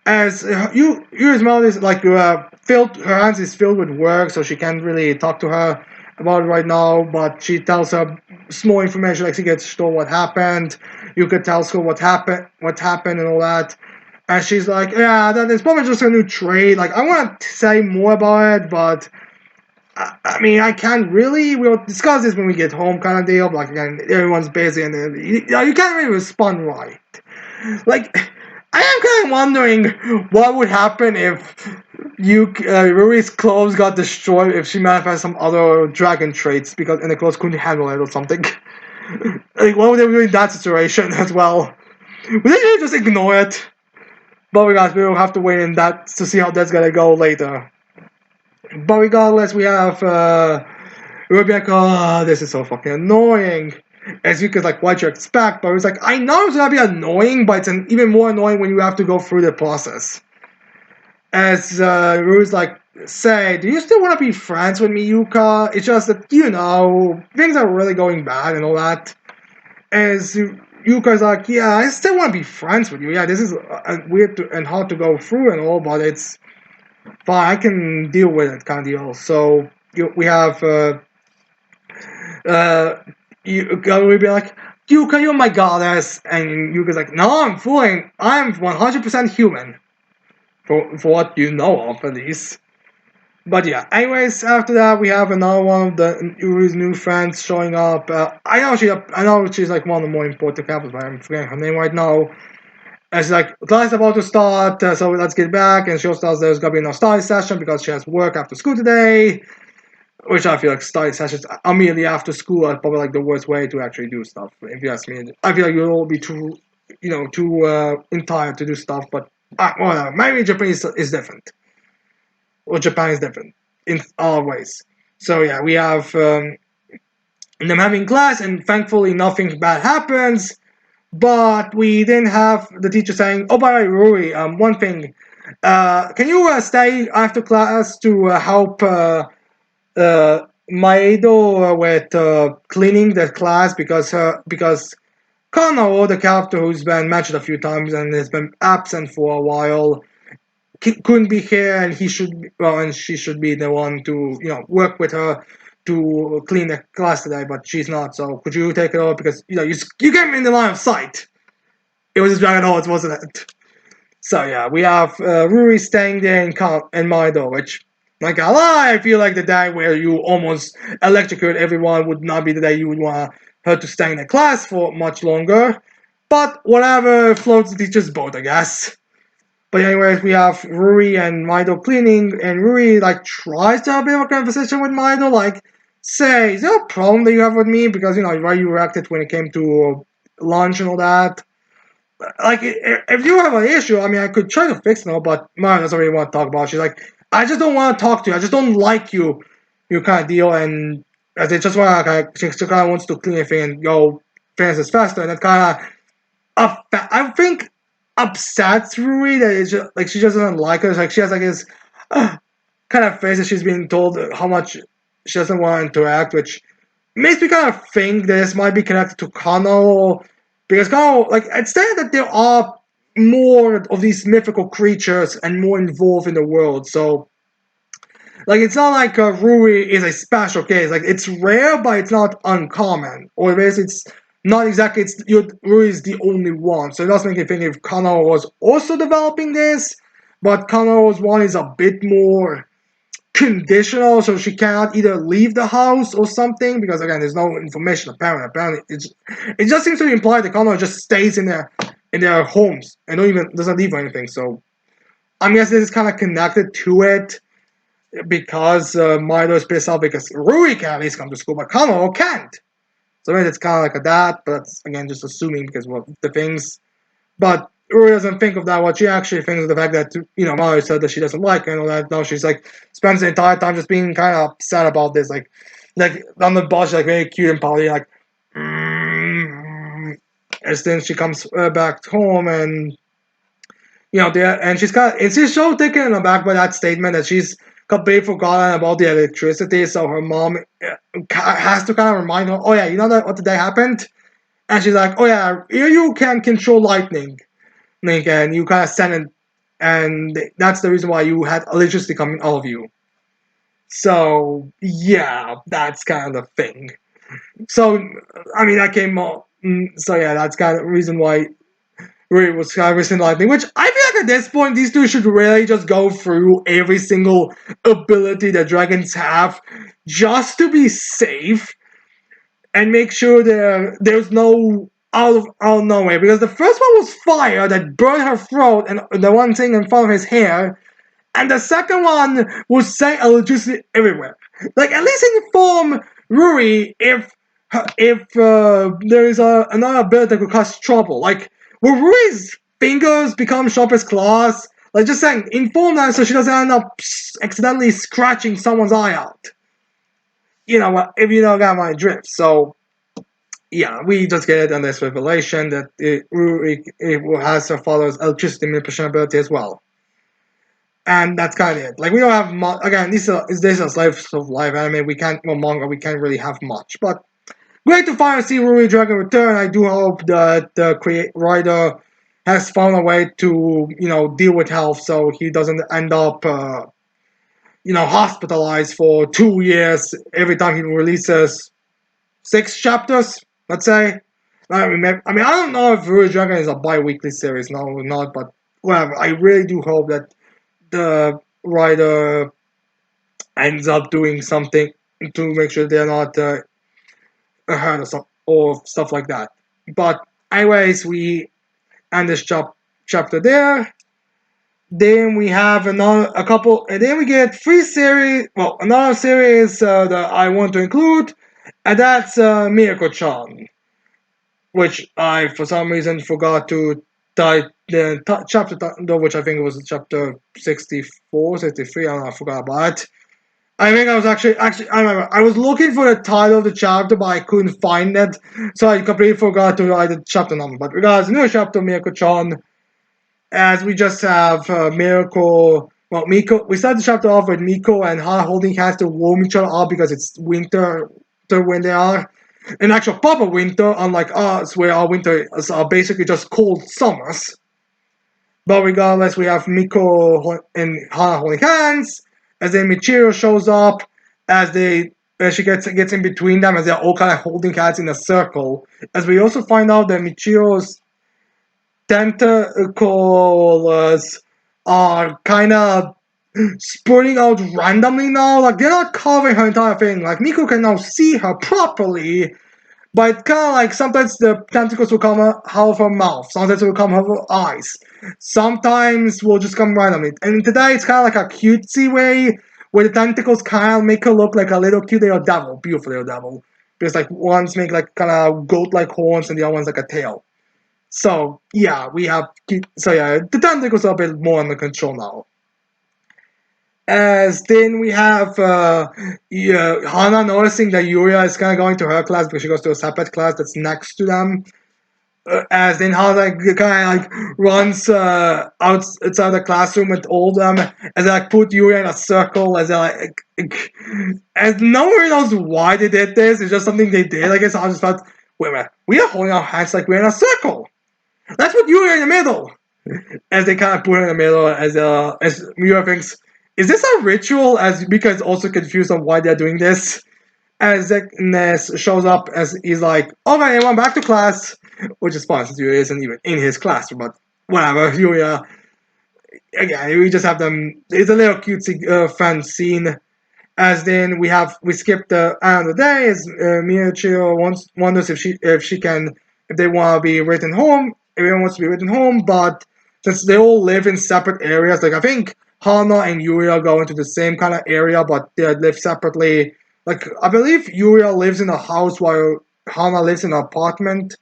As Yuri's mother is like filled, her hands is filled with work, so she can't really talk to her about it right now. But she tells her small information, like she gets told what happened. Yuka tells her what happened, and all that. And she's like, yeah, that is probably just a new trade. Like, I want to say more about it, but I mean, I can't really. We'll discuss this when we get home, kind of deal. Like, again, everyone's busy, and you can't really respond right. Like, I am kind of wondering what would happen if Ruri's clothes got destroyed if she manifested some other dragon traits because and the clothes couldn't handle it or something. Like, what would they do in that situation as well? Would they just ignore it? But we will have to wait in that to see how that's gonna go later. But regardless, we have Rebecca. Oh, this is so fucking annoying. As you could like, what you expect, but it's like I know it's gonna be annoying, but it's even more annoying when you have to go through the process. As Rue's like, say, do you still want to be friends with me, Yuka? It's just that things are really going bad and all that. As Yuka's like, yeah, I still want to be friends with you. Yeah, this is weird and hard to go through and all, but it's fine. I can deal with it, kind of deal. So we have we'll be like, Yuka, you're my goddess, and Yuka's like, no, I'm fooling. I'm 100% human, for what you know of at least. But yeah, anyways, after that we have another one of the Yuri's new friends showing up. I know she's like one of the more important characters, but I'm forgetting her name right now. And she's like, class is about to start, so let's get back. And she also tells there's gonna be no study session because she has work after school today. Which I feel like study sessions immediately after school are probably like the worst way to actually do stuff. If you ask me, I feel like you'll all be too tired to do stuff. But whatever. Maybe Japanese is different. Or Japan is different in all ways. So yeah, we have them having class, and thankfully nothing bad happens. But we didn't have the teacher saying, "Oh, by the way, Ruri, one thing, can you stay after class to help Maedo with cleaning the class because Kano, the character who's been mentioned a few times and has been absent for a while, couldn't be here, and and she should be the one to work with her to clean the class today, but she's not. So could you take it over because you came in the line of sight. It was just Dragon Horse, wasn't it? So yeah, we have Ruri staying there in Maido, which, like I lie, I feel like the day where you almost electrocute everyone would not be the day you would want her to stay in the class for much longer. But whatever floats the teacher's boat, I guess. But anyways, we have Ruri and Maido cleaning, and Ruri like tries to have a bit of a conversation with Maido, like, say, is there a problem that you have with me? Because why you reacted when it came to lunch and all that. Like, if you have an issue, I mean, I could try to fix it, but Maido doesn't really want to talk about it. She's like, I just don't want to talk to you. I just don't like you, you kind of deal. And as they just want to she kind of wants to clean everything and go finish this faster. And it kind of, I think, upsets Rui that it's just, like she just doesn't like her. It's like she has like this kind of face that she's being told how much she doesn't want to interact, which makes me kind of think that this might be connected to Kano, because Kano, like, it's said that there are more of these mythical creatures and more involved in the world. So, like, it's not like Rui is a special case. Like, it's rare, but it's not uncommon. Or basically, it's not exactly. Rui is the only one. So it does make me think if Kano was also developing this, but Kano's one is a bit more conditional, so she cannot either leave the house or something, because again there's no information apparently it just seems to imply that Connor just stays in their homes and don't even doesn't leave or anything. So I'm guessing this is kind of connected to it, because Milo is pissed off because Rui can at least come to school but Connor can't. So maybe it's kind of like a that, but that's again just assuming because well the things. But Rui doesn't think of that. What she actually thinks of the fact that, Mario said that she doesn't like her and all that. Now she's like, spends the entire time just being kind of upset about this. Like on the bus, she's like very cute and pouty, like, mm. And then she comes back home and, and she's so taken aback by that statement that she's completely forgotten about the electricity. So her mom has to kind of remind her, oh yeah, you know that what today happened? And she's like, oh yeah, you can control lightning. And you kind of send it, and that's the reason why you had electricity coming out of you. So yeah, that's kind of the thing. So I mean, that came up. So yeah, that's kind of the reason why Rui was kind of resisting lightning. Which I feel like at this point, these two should really just go through every single ability that dragons have, just to be safe and make sure there's no out of nowhere, because the first one was fire that burned her throat and the one thing in front of his hair, and the second one was sending electricity everywhere. Like at least inform Ruri if there is another ability that could cause trouble. Like will Ruri's fingers become sharp as claws? Like just saying, inform her so she doesn't end up accidentally scratching someone's eye out. You know what? If you don't got my drift, so yeah, we just get on this revelation that it has her father's electricity manipulation ability as well. And that's kind of it. Like, we don't have much. Again, this is a slice of life anime. Manga, we can't really have much. But great to finally see Ruri Dragon return. I do hope that the writer has found a way to, deal with health so he doesn't end up, hospitalized for 2 years every time he releases 6 chapters, let's say. I don't know if Rouge Dragon is a bi-weekly series, no, or not, but whatever. I really do hope that the writer ends up doing something to make sure they're not hurt or stuff like that. But anyways, we end this chapter there. Then we have a couple, and then we get another series that I want to include, and that's Miyako-chan, which I for some reason forgot to type the chapter title, which I think it was chapter 64, 63. I don't know, I forgot about it. I think I was actually I remember I was looking for the title of the chapter, but I couldn't find it, so I completely forgot to write the chapter number. But regardless, new chapter Miyako-chan, as we just have Miracle. Well, Miko. We start the chapter off with Miko and Hana holding hands to warm each other up because it's winter when they are. In actual proper winter, unlike us, where our winter is basically just cold summers. But regardless, we have Miko and Hana holding hands, as then Michiru shows up, as she gets in between them, as they're all kind of holding hands in a circle. As we also find out that Michiru's tentacles are kind of spreading out randomly now. Like, they're not covering her entire thing. Like, Miko can now see her properly, but it's kind of like sometimes the tentacles will come out of her mouth, sometimes it will come out of her eyes, sometimes will just come randomly. And today it's kind of like a cutesy way where the tentacles kind of make her look like a little cute little devil, beautiful little devil. Because like one's make like kind of goat-like horns and the other one's like a tail. So yeah, the tentacles are a bit more under control now. As then we have yeah, Hana noticing that Yuria is kind of going to her class because she goes to a separate class that's next to them. As then Hana kind of like runs outside the classroom with all of them, as they like put Yuria in a circle, as they and no one really knows why they did this. It's just something they did. I guess I just thought, wait a minute, we are holding our hands like we're in a circle. Let's put Yuria in the middle. As they kind of put her in the middle, as Miura thinks, is this a ritual? As Mika is also confused on why they're doing this. As Zeknes shows up, as he's like, "Okay, everyone, back to class," which is fine since Yuria isn't even in his classroom, but whatever. Yuria, again, we just have them. It's a little cutesy fun scene. As then we skip the end of the day. As Miyachiyo wonders if she can, if they want to be written home. Everyone wants to be written home, but since they all live in separate areas, like I think Hana and Yuria go into the same kind of area, but they live separately. Like I believe Yuria lives in a house while Hana lives in an apartment.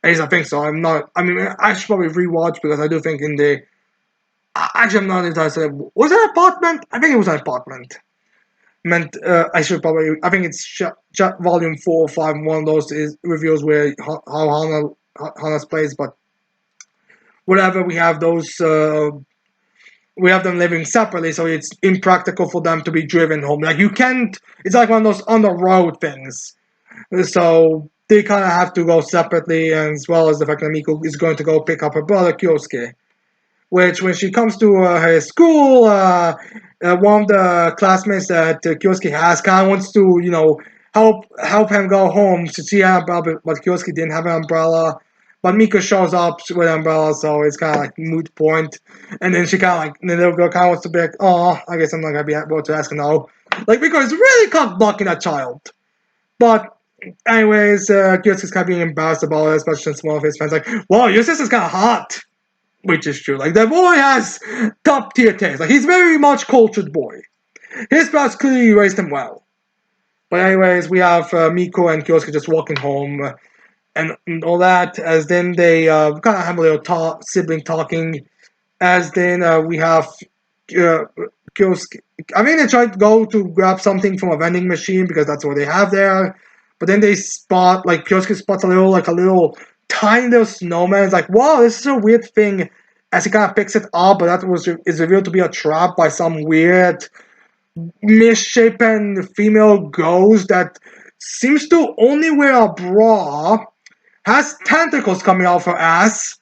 At least I think so. I'm not. I mean, I should probably rewatch because I do think in the. Actually, I'm not entirely sure. Was it an apartment? I think it was an apartment meant I should probably I think it's volume 4 or 5. One of those is reveals where how Hana's plays, but whatever we have those we have them living separately, so it's impractical for them to be driven home. Like you can't. It's like one of those on the road things. So they kind of have to go separately, and as well as the fact that Miko is going to go pick up her brother Kyosuke. Which when she comes to her school, one of the classmates that Kyosuke has kind of wants to, help him go home to see an umbrella, but Kyosuke didn't have an umbrella. But Miko shows up with an umbrella, so it's kind of like moot point. And then she kind of like, the little girl kind of wants to be like, oh, I guess I'm not going to be able to ask her no. Like, Miko is really cock blocking that child. But anyways, Kyosuke's kind of being embarrassed about it, especially since one of his friends like, wow, your sister's kind of hot. Which is true. Like, the boy has top tier taste. Like, he's very much cultured boy. His parents clearly raised him well. But anyways, we have Miko and Kyosuke just walking home and all that. As then they kind of have a little sibling talking. As then we have uh, Kyosuke. I mean, they try to go to grab something from a vending machine because that's what they have there. But then they spot, like, Kyosuke spots a little tiny little snowman. It's like, wow, this is a weird thing. As he kind of picks it up, but that is revealed to be a trap by some weird misshapen female ghost that seems to only wear a bra, has tentacles coming out of her ass.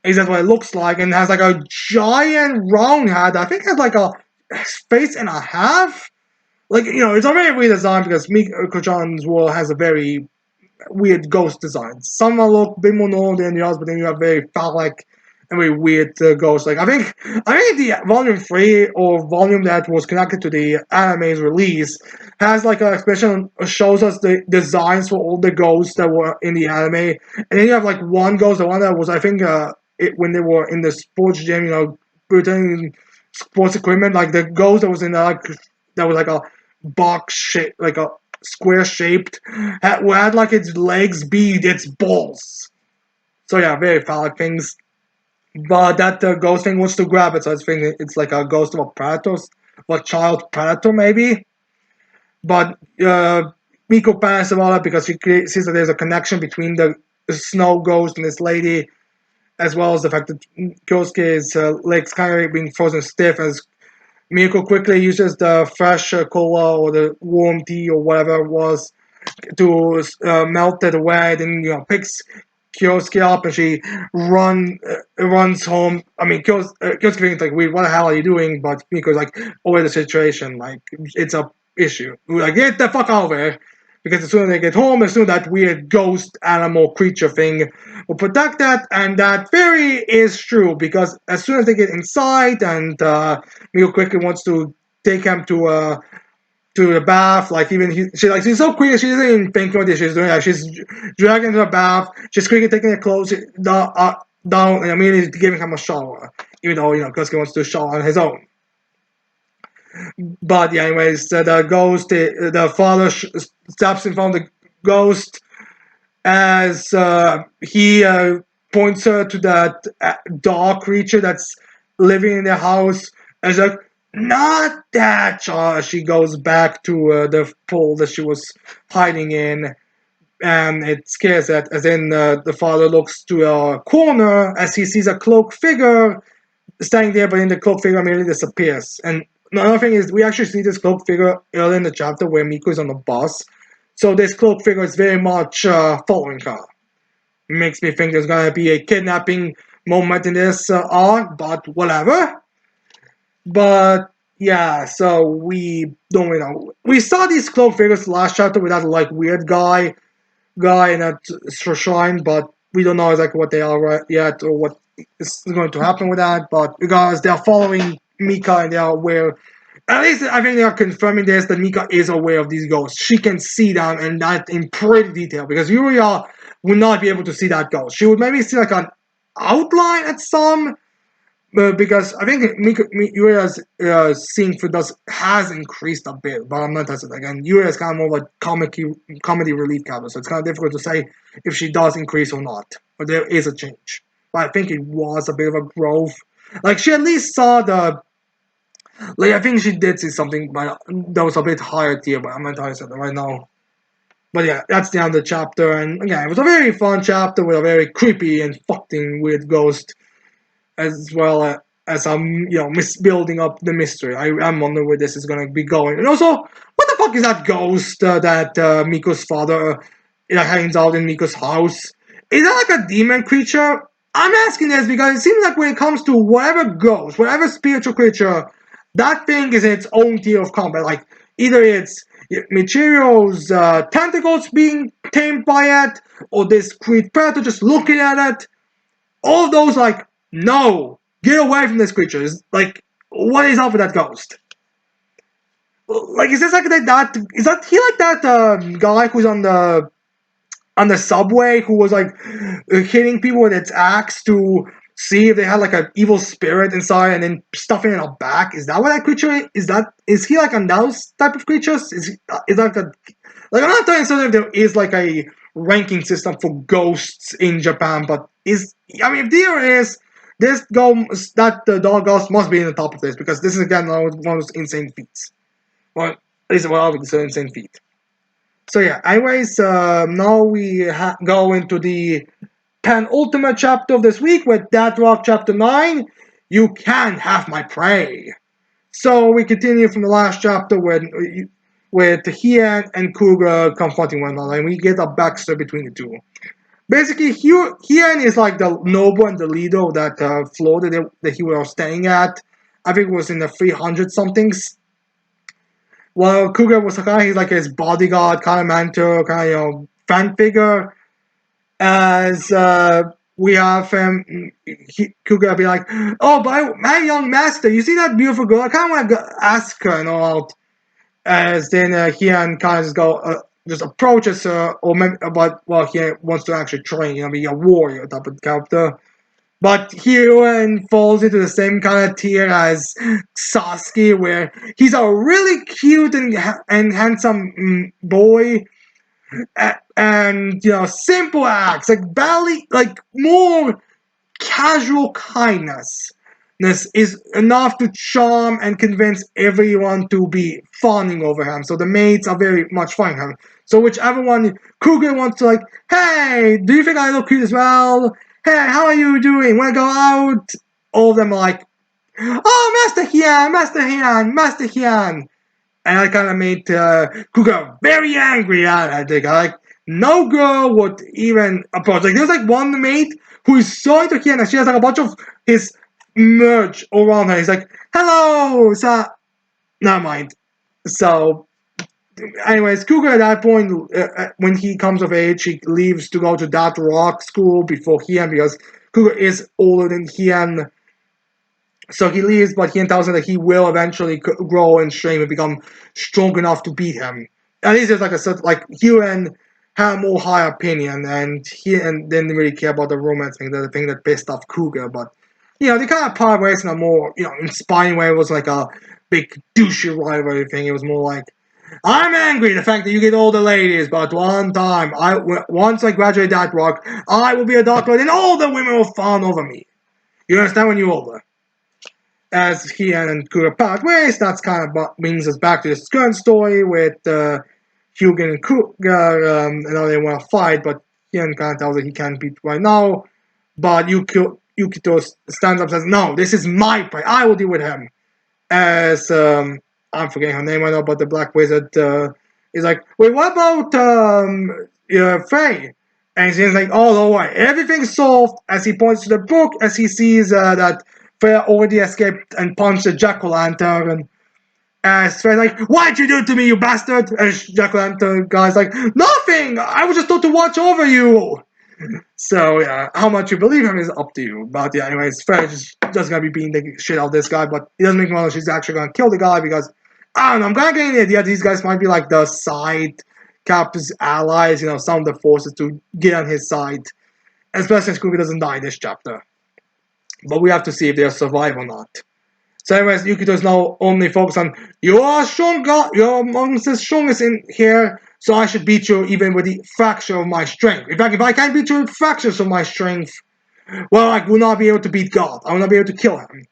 Is that what it looks like? And has like a giant round head. I think has like a face and a half. Like, it's a very weird design because Miko-chan's world has a very weird ghost designs. Some look a bit more normal than the others, but then you have very phallic and very weird ghosts. Like I think the volume 3 or volume that was connected to the anime's release has like an expression shows us the designs for all the ghosts that were in the anime, and then you have like one ghost, the one that was I think when they were in the sports gym, pretending sports equipment, like the ghost that was in that was like a box shape, like a square shaped, had like its legs be its balls. So yeah, very phallic things. But that ghost thing wants to grab it, so I think it's like a ghost of a predator, of a child predator maybe. But Miko panics about it because she sees that there's a connection between the snow ghost and this lady, as well as the fact that Kyosuke's legs kind of being frozen stiff as Miko quickly uses the fresh cola or the warm tea or whatever it was to melt it away. Then picks Kyosuke up and she runs home. I mean, Kyosuke thinks like, "Wait, what the hell are you doing?" But Miko's like, "Over the situation, like it's a issue. Like get the fuck out of here." Because as soon as they get home, as soon as that weird ghost animal creature thing will protect that, and that theory is true because as soon as they get inside, and Miko quickly wants to take him to the bath. Like even she's so quick. She doesn't even think what she's doing. Like she's dragging to the bath. She's quickly taking her clothes down and immediately giving him a shower. Even though Kosuke wants to shower on his own. But yeah, anyways, the ghost, the father steps in front of the ghost as he points her to that dog creature that's living in the house. As like, not that she goes back to the pool that she was hiding in, and it scares that. As in, the father looks to a corner as he sees a cloaked figure standing there, but then the cloaked figure immediately disappears. And another thing is, we actually see this cloaked figure early in the chapter where Miko is on the bus. So this cloaked figure is very much following her. Makes me think there's gonna be a kidnapping moment in this arc, but whatever. But yeah, so we don't really know. We saw these cloaked figures last chapter with that like weird guy in that shrine, but we don't know exactly what they are right yet or what is going to happen with that. But regardless, they are following Mika and they are aware. At least I think they are confirming this that Mika is aware of these ghosts. She can see them and that in pretty detail because Yuria would not be able to see that ghost. She would maybe see like an outline at some, because I think Yuria's seeing for does has increased a bit, but I'm not testing again. Yuria is kind of more of a comedy relief character, so it's kind of difficult to say if she does increase or not. But there is a change. But I think it was a bit of a growth. Like she at least saw the. Like I think she did see something, but that was a bit higher tier. But I'm not entirely certain right now. But yeah, that's the end of the chapter, and again, it was a very fun chapter with a very creepy and fucking weird ghost as well as I'm, building up the mystery. I'm wondering where this is gonna be going. And also, what the fuck is that ghost that Miko's father hangs out in Miko's house? Is that like a demon creature? I'm asking this because it seems like when it comes to whatever ghost, whatever spiritual creature, that thing is in its own tier of combat. Like, either it's Michirio's tentacles being tamed by it, or this Creed Predator just looking at it. All of those, like, no, get away from this creature. It's like, what is up with that ghost? Like, is this like that? Is that he like that guy who's on the subway who was like hitting people with its axe to see if they had like an evil spirit inside and then stuffing it in a back? Is that what that creature is? Is he like on those type of creatures? Is like a like I'm not telling you if there is like a ranking system for ghosts in Japan, but if there is, this ghost that the dog ghost must be in the top of this because this is again one of those insane feats. Well, at least what I would consider insane feat. So yeah, anyways, now we go into the penultimate chapter of this week with That Rock Chapter 9. You can have my prey. So we continue from the last chapter with Hien and Kuga confronting one another, and we get a backstory between the two. Basically, Hien is like the noble and the leader of that floor that he was staying at. I think it was in the 300 somethings. Well, Kuga was he's like his bodyguard, kind of mentor, kind of fan figure. As we have him, Kuga be like, "Oh, my young master, you see that beautiful girl? I kind of want to ask her and all." As then Hien kind of just approaches her, or maybe, but well, he wants to actually train, be a warrior type of character. But Hien falls into the same kind of tier as Sasuke, where he's a really cute and handsome boy, and simple acts like more casual kindness is enough to charm and convince everyone to be fawning over him. So the maids are very much fawning him. So whichever one Cougar wants to like, hey, do you think I look cute as well? Hey, how are you doing? Wanna go out? All of them are like, oh, Master Hian, Master Hian, Master Hian. And I kind of made Cougar very angry at it. Like, no girl would even approach. Like, there's like one mate who is so into Hian and she has like a bunch of his merch around her. He's like, hello, never mind. So, anyways, Cougar at that point, when he comes of age, he leaves to go to that rock school before Hian because Cougar is older than Hian. So he leaves, but Hien tells him that he will eventually grow and strength and become strong enough to beat him. At least there's like a certain, like Hien had a more high opinion, and Hien didn't really care about the romance thing, the thing that pissed off Cougar. But they kind of part ways in a more inspiring way. It was like a big douchey rivalry thing. It was more like, I'm angry the fact that you get all the ladies, but one time, once I graduate that rock, I will be a doctor, and all the women will fawn over me. You understand when you're older. as he and Kuga part ways. That's kind of what brings us back to this current story with Hyugen and Kuga. And now they want to fight, but Hyun kind of tells that he can't beat right now. But Yukito stands up and says, "No, this is my fight. I will deal with him." As I'm forgetting her name right now, but the Black Wizard is like, "Wait, what about Faye?" And he's like, "Oh, don't worry, everything's solved." As he points to the book, as he sees that Faye already escaped and punched the jack-o'-lantern, and as Faye's like, "What'd you do to me, you bastard?" And jack-o'-lantern guy's like, "Nothing. I was just told to watch over you." So yeah, how much you believe him is up to you. But yeah, anyways, Fred is just gonna be beating the shit out of this guy, but he doesn't make me she's actually gonna kill the guy because I don't know, I'm kind of getting the idea these guys might be like the side Cap's allies, some of the forces to get on his side. Especially since Kuga doesn't die in this chapter. But we have to see if they'll survive or not. So anyways, Yukito is now only focused on you are stronger, you're amongst the strongest in here, so I should beat you even with the fraction of my strength. In fact, if I can't beat you with fractions of my strength, well, I will not be able to beat God. I will not be able to kill him.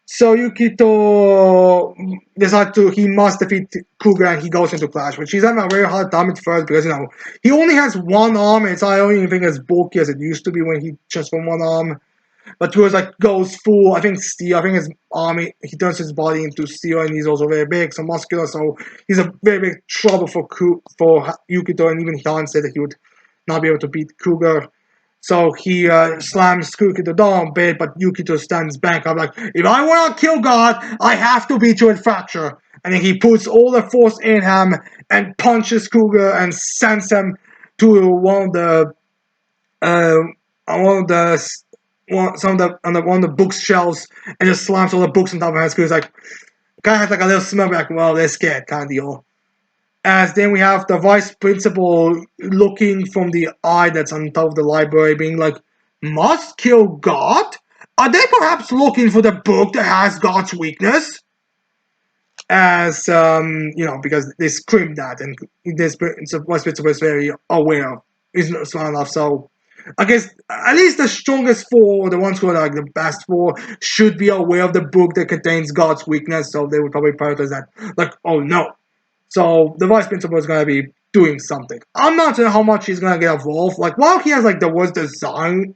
So Yukito decides he must defeat Kuga and he goes into Clash, which he's having a very hard time at first because, he only has one arm and it's I don't even think as bulky as it used to be when he just from one arm. But Tours goes full, I think steel. I think his army he turns his body into steel, and he's also very big, so muscular. So he's a very big trouble for Yukito, and even Han said that he would not be able to beat Kuga. So he slams Yukito down a bit, but Yukito stands back. I'm like, if I want to kill God, I have to beat you in fracture. And then he puts all the force in him and punches Kuga and sends him to one of the one of the bookshelves and just slams all the books on top of his head. He's like, kind of has like a little smell like, well, they're scared kind of deal. As then we have the vice principal looking from the eye that's on top of the library, being like, must kill God? Are they perhaps looking for the book that has God's weakness? As because they screamed that, and this vice principal is very aware of, is not smart enough, so I guess at least the strongest four, the ones who are like the best four, should be aware of the book that contains God's weakness, so they would probably prioritize that. Like, oh no. So the vice principal is gonna be doing something. I'm not sure how much he's gonna get involved. Like, while he has like the worst design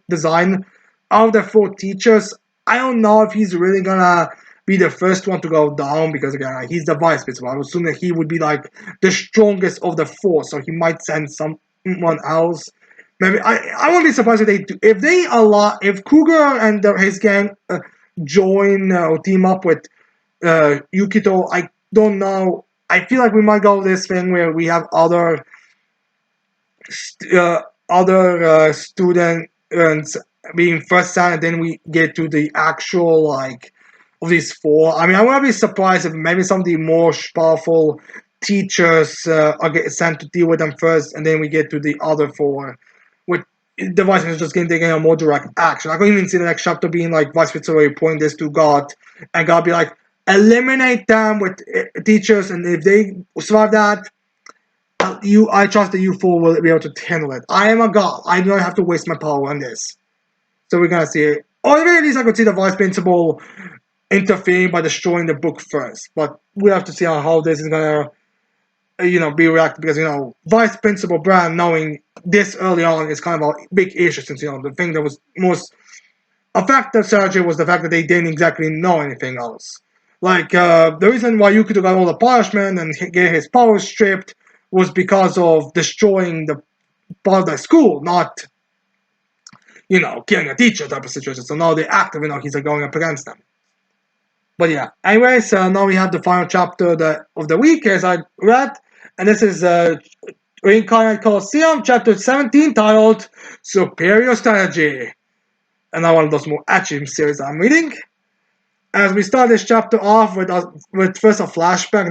of the four teachers, I don't know if he's really gonna be the first one to go down because again he's the vice principal. I would assume that he would be like the strongest of the four, so he might send someone else. Maybe I won't be surprised if they do. If Cougar and his gang join or team up with Yukito. I don't know. I feel like we might go this thing where we have other students being first hand, and then we get to the actual of these four. I mean, I wouldn't be surprised if maybe some of the more powerful teachers are get sent to deal with them first, and then we get to the other four. With the vice is just taking a more direct action. I could even see the next chapter being like vice principal pointing this to God, and God be like, eliminate them with teachers, and if they survive that, I trust that you four will be able to handle it. I am a god. I do not have to waste my power on this. So we're gonna see it. Or at the very least, I could see the vice principal interfering by destroying the book first. But we have to see how this is gonna, be reacted because vice principal Brand knowing this early on is kind of a big issue since the thing that was most effective surgery was the fact that they didn't exactly know anything else. Like the reason why Yukito got all the punishment and get his powers stripped was because of destroying the part of the school, not killing a teacher type of situation. So now they're active, he's going up against them. But yeah, anyways, now we have the final chapter of the week as I read, and this is Reincarnate Colosseum, chapter 17, titled Superior Strategy. Another one of those more action series I'm reading. As we start this chapter off with first a flashback,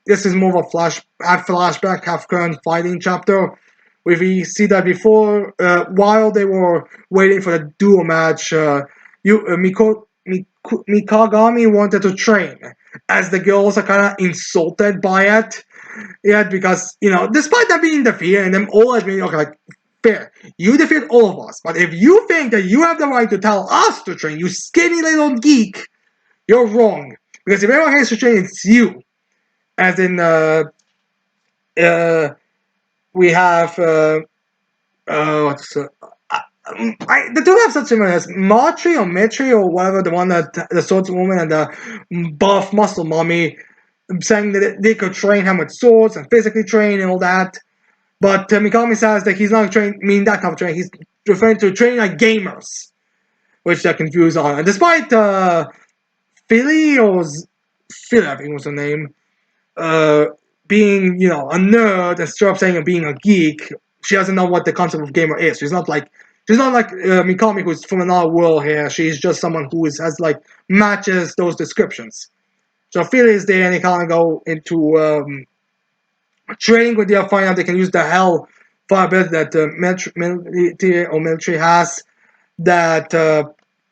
this is more of a half flashback, half current fighting chapter. Where we see that before, while they were waiting for the duel match, Mikagami wanted to train, as the girls are kind of insulted by it. Yeah, because despite them being defeated and them all admitting, okay, like fair, you defeat all of us, but if you think that you have the right to tell us to train, you skinny little geek, You're wrong. Because if anyone has to train, it's you. As in, uh, we have, what's, they do have such similar as Matri or Mitri or whatever, the one that the swords woman and the buff muscle mommy saying that they could train him with swords and physically train and all that. But Mikami says that he's not trained, mean that kind of training. He's referring to training like gamers, which they're confused on. And despite Philly or Philly, I think was her name, uh, being a nerd and straight up saying being a geek, she doesn't know what the concept of gamer is. She's not like Mikami, who's from another world here. She's just someone who has like matches those descriptions. So Philly is there, and they kind of go into training with the find out they can use the hell fire ability that the military has that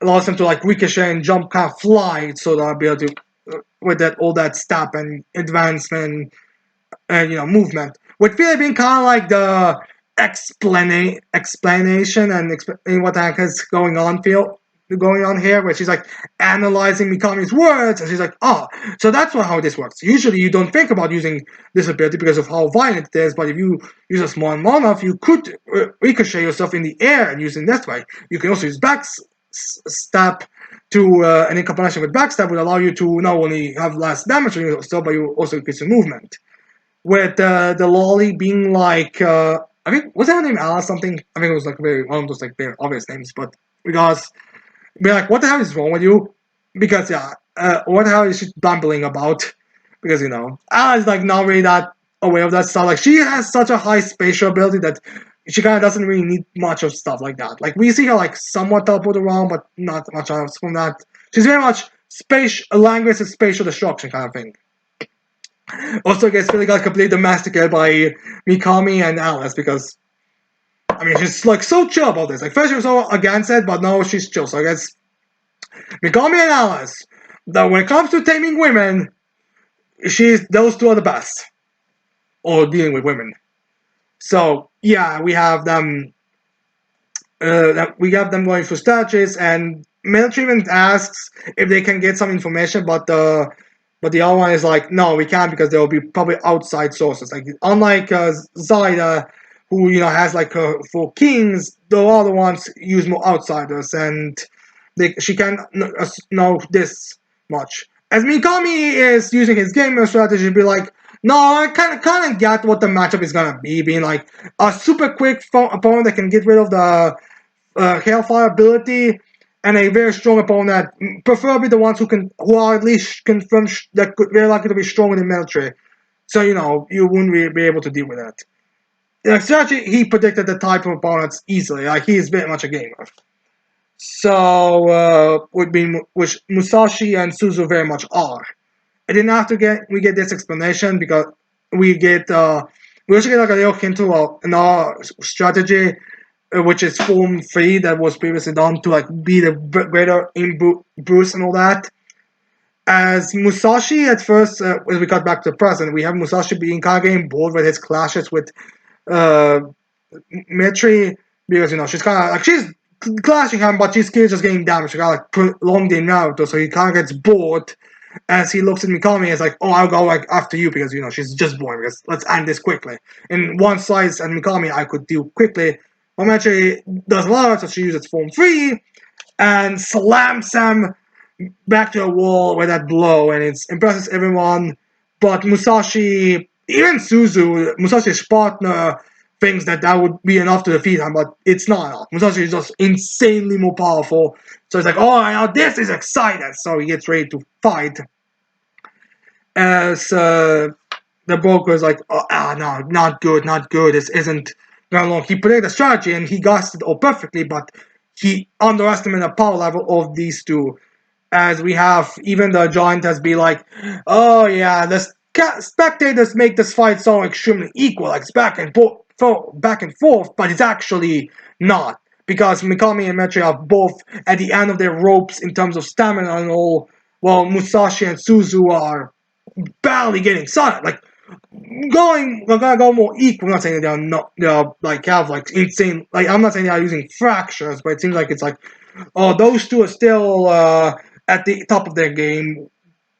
allows them to like ricochet and jump, kind of fly, so they'll be able to with that all that step and advancement and movement. With Philly being kind of like the explanation and explaining what the heck is going on here, where she's like analyzing Mikami's words, and she's like, oh, so that's how this works. Usually you don't think about using this ability because of how violent it is, but if you use a small enough, you could ricochet yourself in the air and use it this way. You can also use backstab to, and in combination with backstab would allow you to not only have less damage on yourself, but you also increase your movement. With the lolly being like, I think, was her name Alice something? I think it was like one of those like very obvious names, but because be like, what the hell is wrong with you? Because yeah, what the hell is she bumbling about? Because Alice is like not really that aware of that stuff. Like she has such a high spatial ability that she kind of doesn't really need much of stuff like that. Like we see her like somewhat teleport around, but not much else from that. She's very much language and spatial destruction kind of thing. Also gets really got completely domesticated by Mikami and Alice because I mean she's like so chill about this. Like first she was so against it, but now she's chill. So I guess Mikami and Alice, that when it comes to taming women, those two are the best. Or dealing with women. So yeah, we have them going through strategies, and military even asks if they can get some information, but the other one is like, no, we can't because there will be probably outside sources. Like unlike Zaida, who has like for kings, the other ones use more outsiders, and she can know this much. As Mikami is using his gamer strategy to be like, no, I kind of get what the matchup is gonna be, being like a super quick opponent that can get rid of the Hailfire ability, and a very strong opponent, preferably the ones who are at least confirmed that could very likely to be strong in the military. So you wouldn't really be able to deal with that. Strategy, he predicted the type of opponents easily. Like he is very much a gamer. So which Musashi and Suzu very much are. And then after we get this explanation because we also get like a little hint to another strategy, which is Form 3 that was previously done to like be the greater Bruce and all that. As Musashi at first, as we got back to the present, we have Musashi being kind of getting bored with his clashes with uh, Mitri because she's kind of like she's clashing him, but she's just getting damaged. She got like prolonged in Naruto, so he kind of gets bored as he looks at Mikami and is like, oh, I'll go like after you because she's just born. Because let's end this quickly. In one slice and Mikami, I could deal quickly. Momentary does a lot, so she uses Form 3 and slams him back to a wall with that blow, and it impresses everyone. But Musashi, even Musashi's partner, thinks that would be enough to defeat him, but it's not enough. Musashi is just insanely more powerful. So it's like, oh, now this is exciting. So he gets ready to fight. As the broker is like, no, not good. This isn't going long. He predicted the strategy and he got it all perfectly, but he underestimated the power level of these two. As we have even the giant has be like, oh yeah, the spectators make this fight so extremely equal, like it's back and forth, but it's actually not. Because Mikami and Metri are both at the end of their ropes in terms of stamina and all, while Musashi and Suzu are barely getting started. Like we're gonna go more equal. I'm not saying that they're like have like insane. Like I'm not saying they are using fractures, but it seems like it's like, oh, those two are still at the top of their game.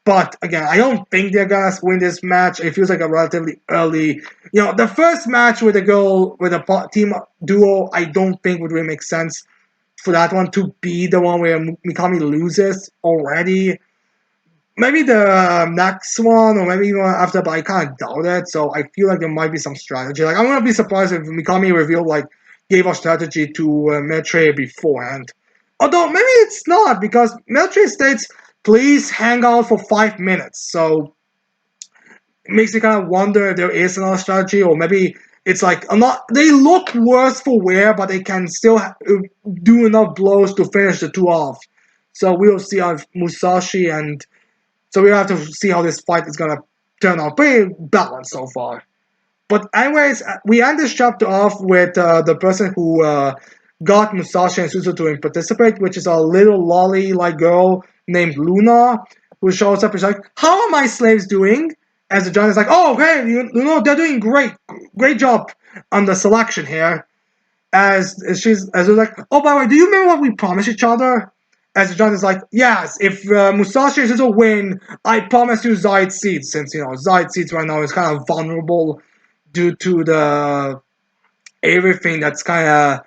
But again, I don't think they're gonna win this match. It feels like a relatively early. The first match with a girl with a team duo, I don't think would really make sense for that one to be the one where Mikami loses already. Maybe the next one, or maybe even after, but I kind of doubt it. So I feel like there might be some strategy. Like, I'm gonna be surprised if Mikami revealed gave a strategy to Metre beforehand. Although maybe it's not, because Metre states, "Please hang out for 5 minutes." So it makes you kind of wonder if there is another strategy, or maybe it's like a lot. They look worse for wear, but they can still do enough blows to finish the two off. So we'll see how Musashi and so we have to see how this fight is gonna turn out. Pretty balanced so far. But anyways, we end this chapter off with the person who got Musashi and Suzuto to participate, which is a little lolly-like girl named Luna, who shows up and is like, "How are my slaves doing?" As the giant is like, "Oh, okay, they're doing great job on the selection here." As they're like, "Oh, by the way, do you remember what we promised each other?" As John is like, "Yes, if Musashi is a win, I promise you Zayed Seeds, since Zayed Seeds right now is kind of vulnerable due to the everything that's kind of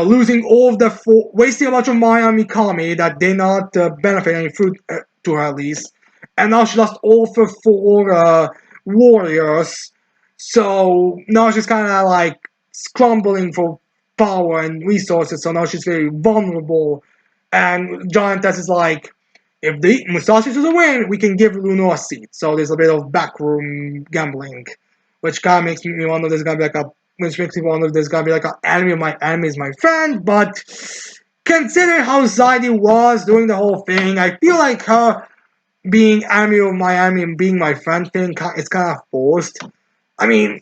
losing all of the wasting a bunch of money on Mikami that did not benefit any fruit to her at least, and now she lost all of her four warriors, so now she's kind of like scrambling for power and resources. So now she's very vulnerable, and Giantess is like, if the Musashi is a win, we can give Luno a seat. So there's a bit of backroom gambling, which kind of makes me wonder there's gonna be which makes me wonder if there's gonna be like an enemy is my friend. But considering how Zaidi was doing the whole thing, I feel like her being enemy of my enemy and being my friend thing is kind of forced. I mean,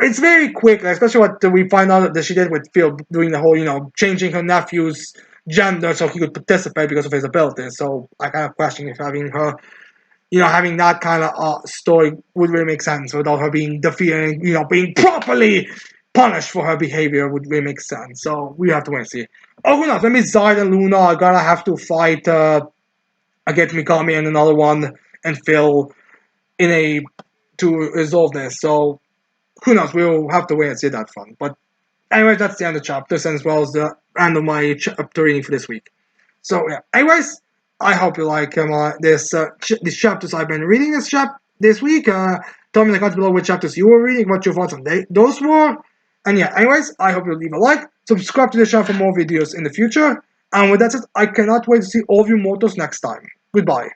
it's very quick, especially what we find out that she did with Phil, doing the whole, changing her nephew's gender so he could participate because of his abilities. So I kind of question if having her, having that kind of story would really make sense without her being defeated, being properly punished for her behavior would really make sense. So we have to wait and see. Oh, who knows? Maybe Zayed and Luna are gonna have to fight against Mikami and another one and Phil to resolve this. So who knows? We'll have to wait and see that fun. But anyways, that's the end of the chapters and as well as the end of my chapter reading for this week. So yeah. Anyways, I hope you like these chapters I've been reading this week. Tell me in the comments below which chapters you were reading, what your thoughts on those were. And yeah, anyways, I hope you leave a like, subscribe to the channel for more videos in the future. And with that said, I cannot wait to see all of you mortals next time. Goodbye.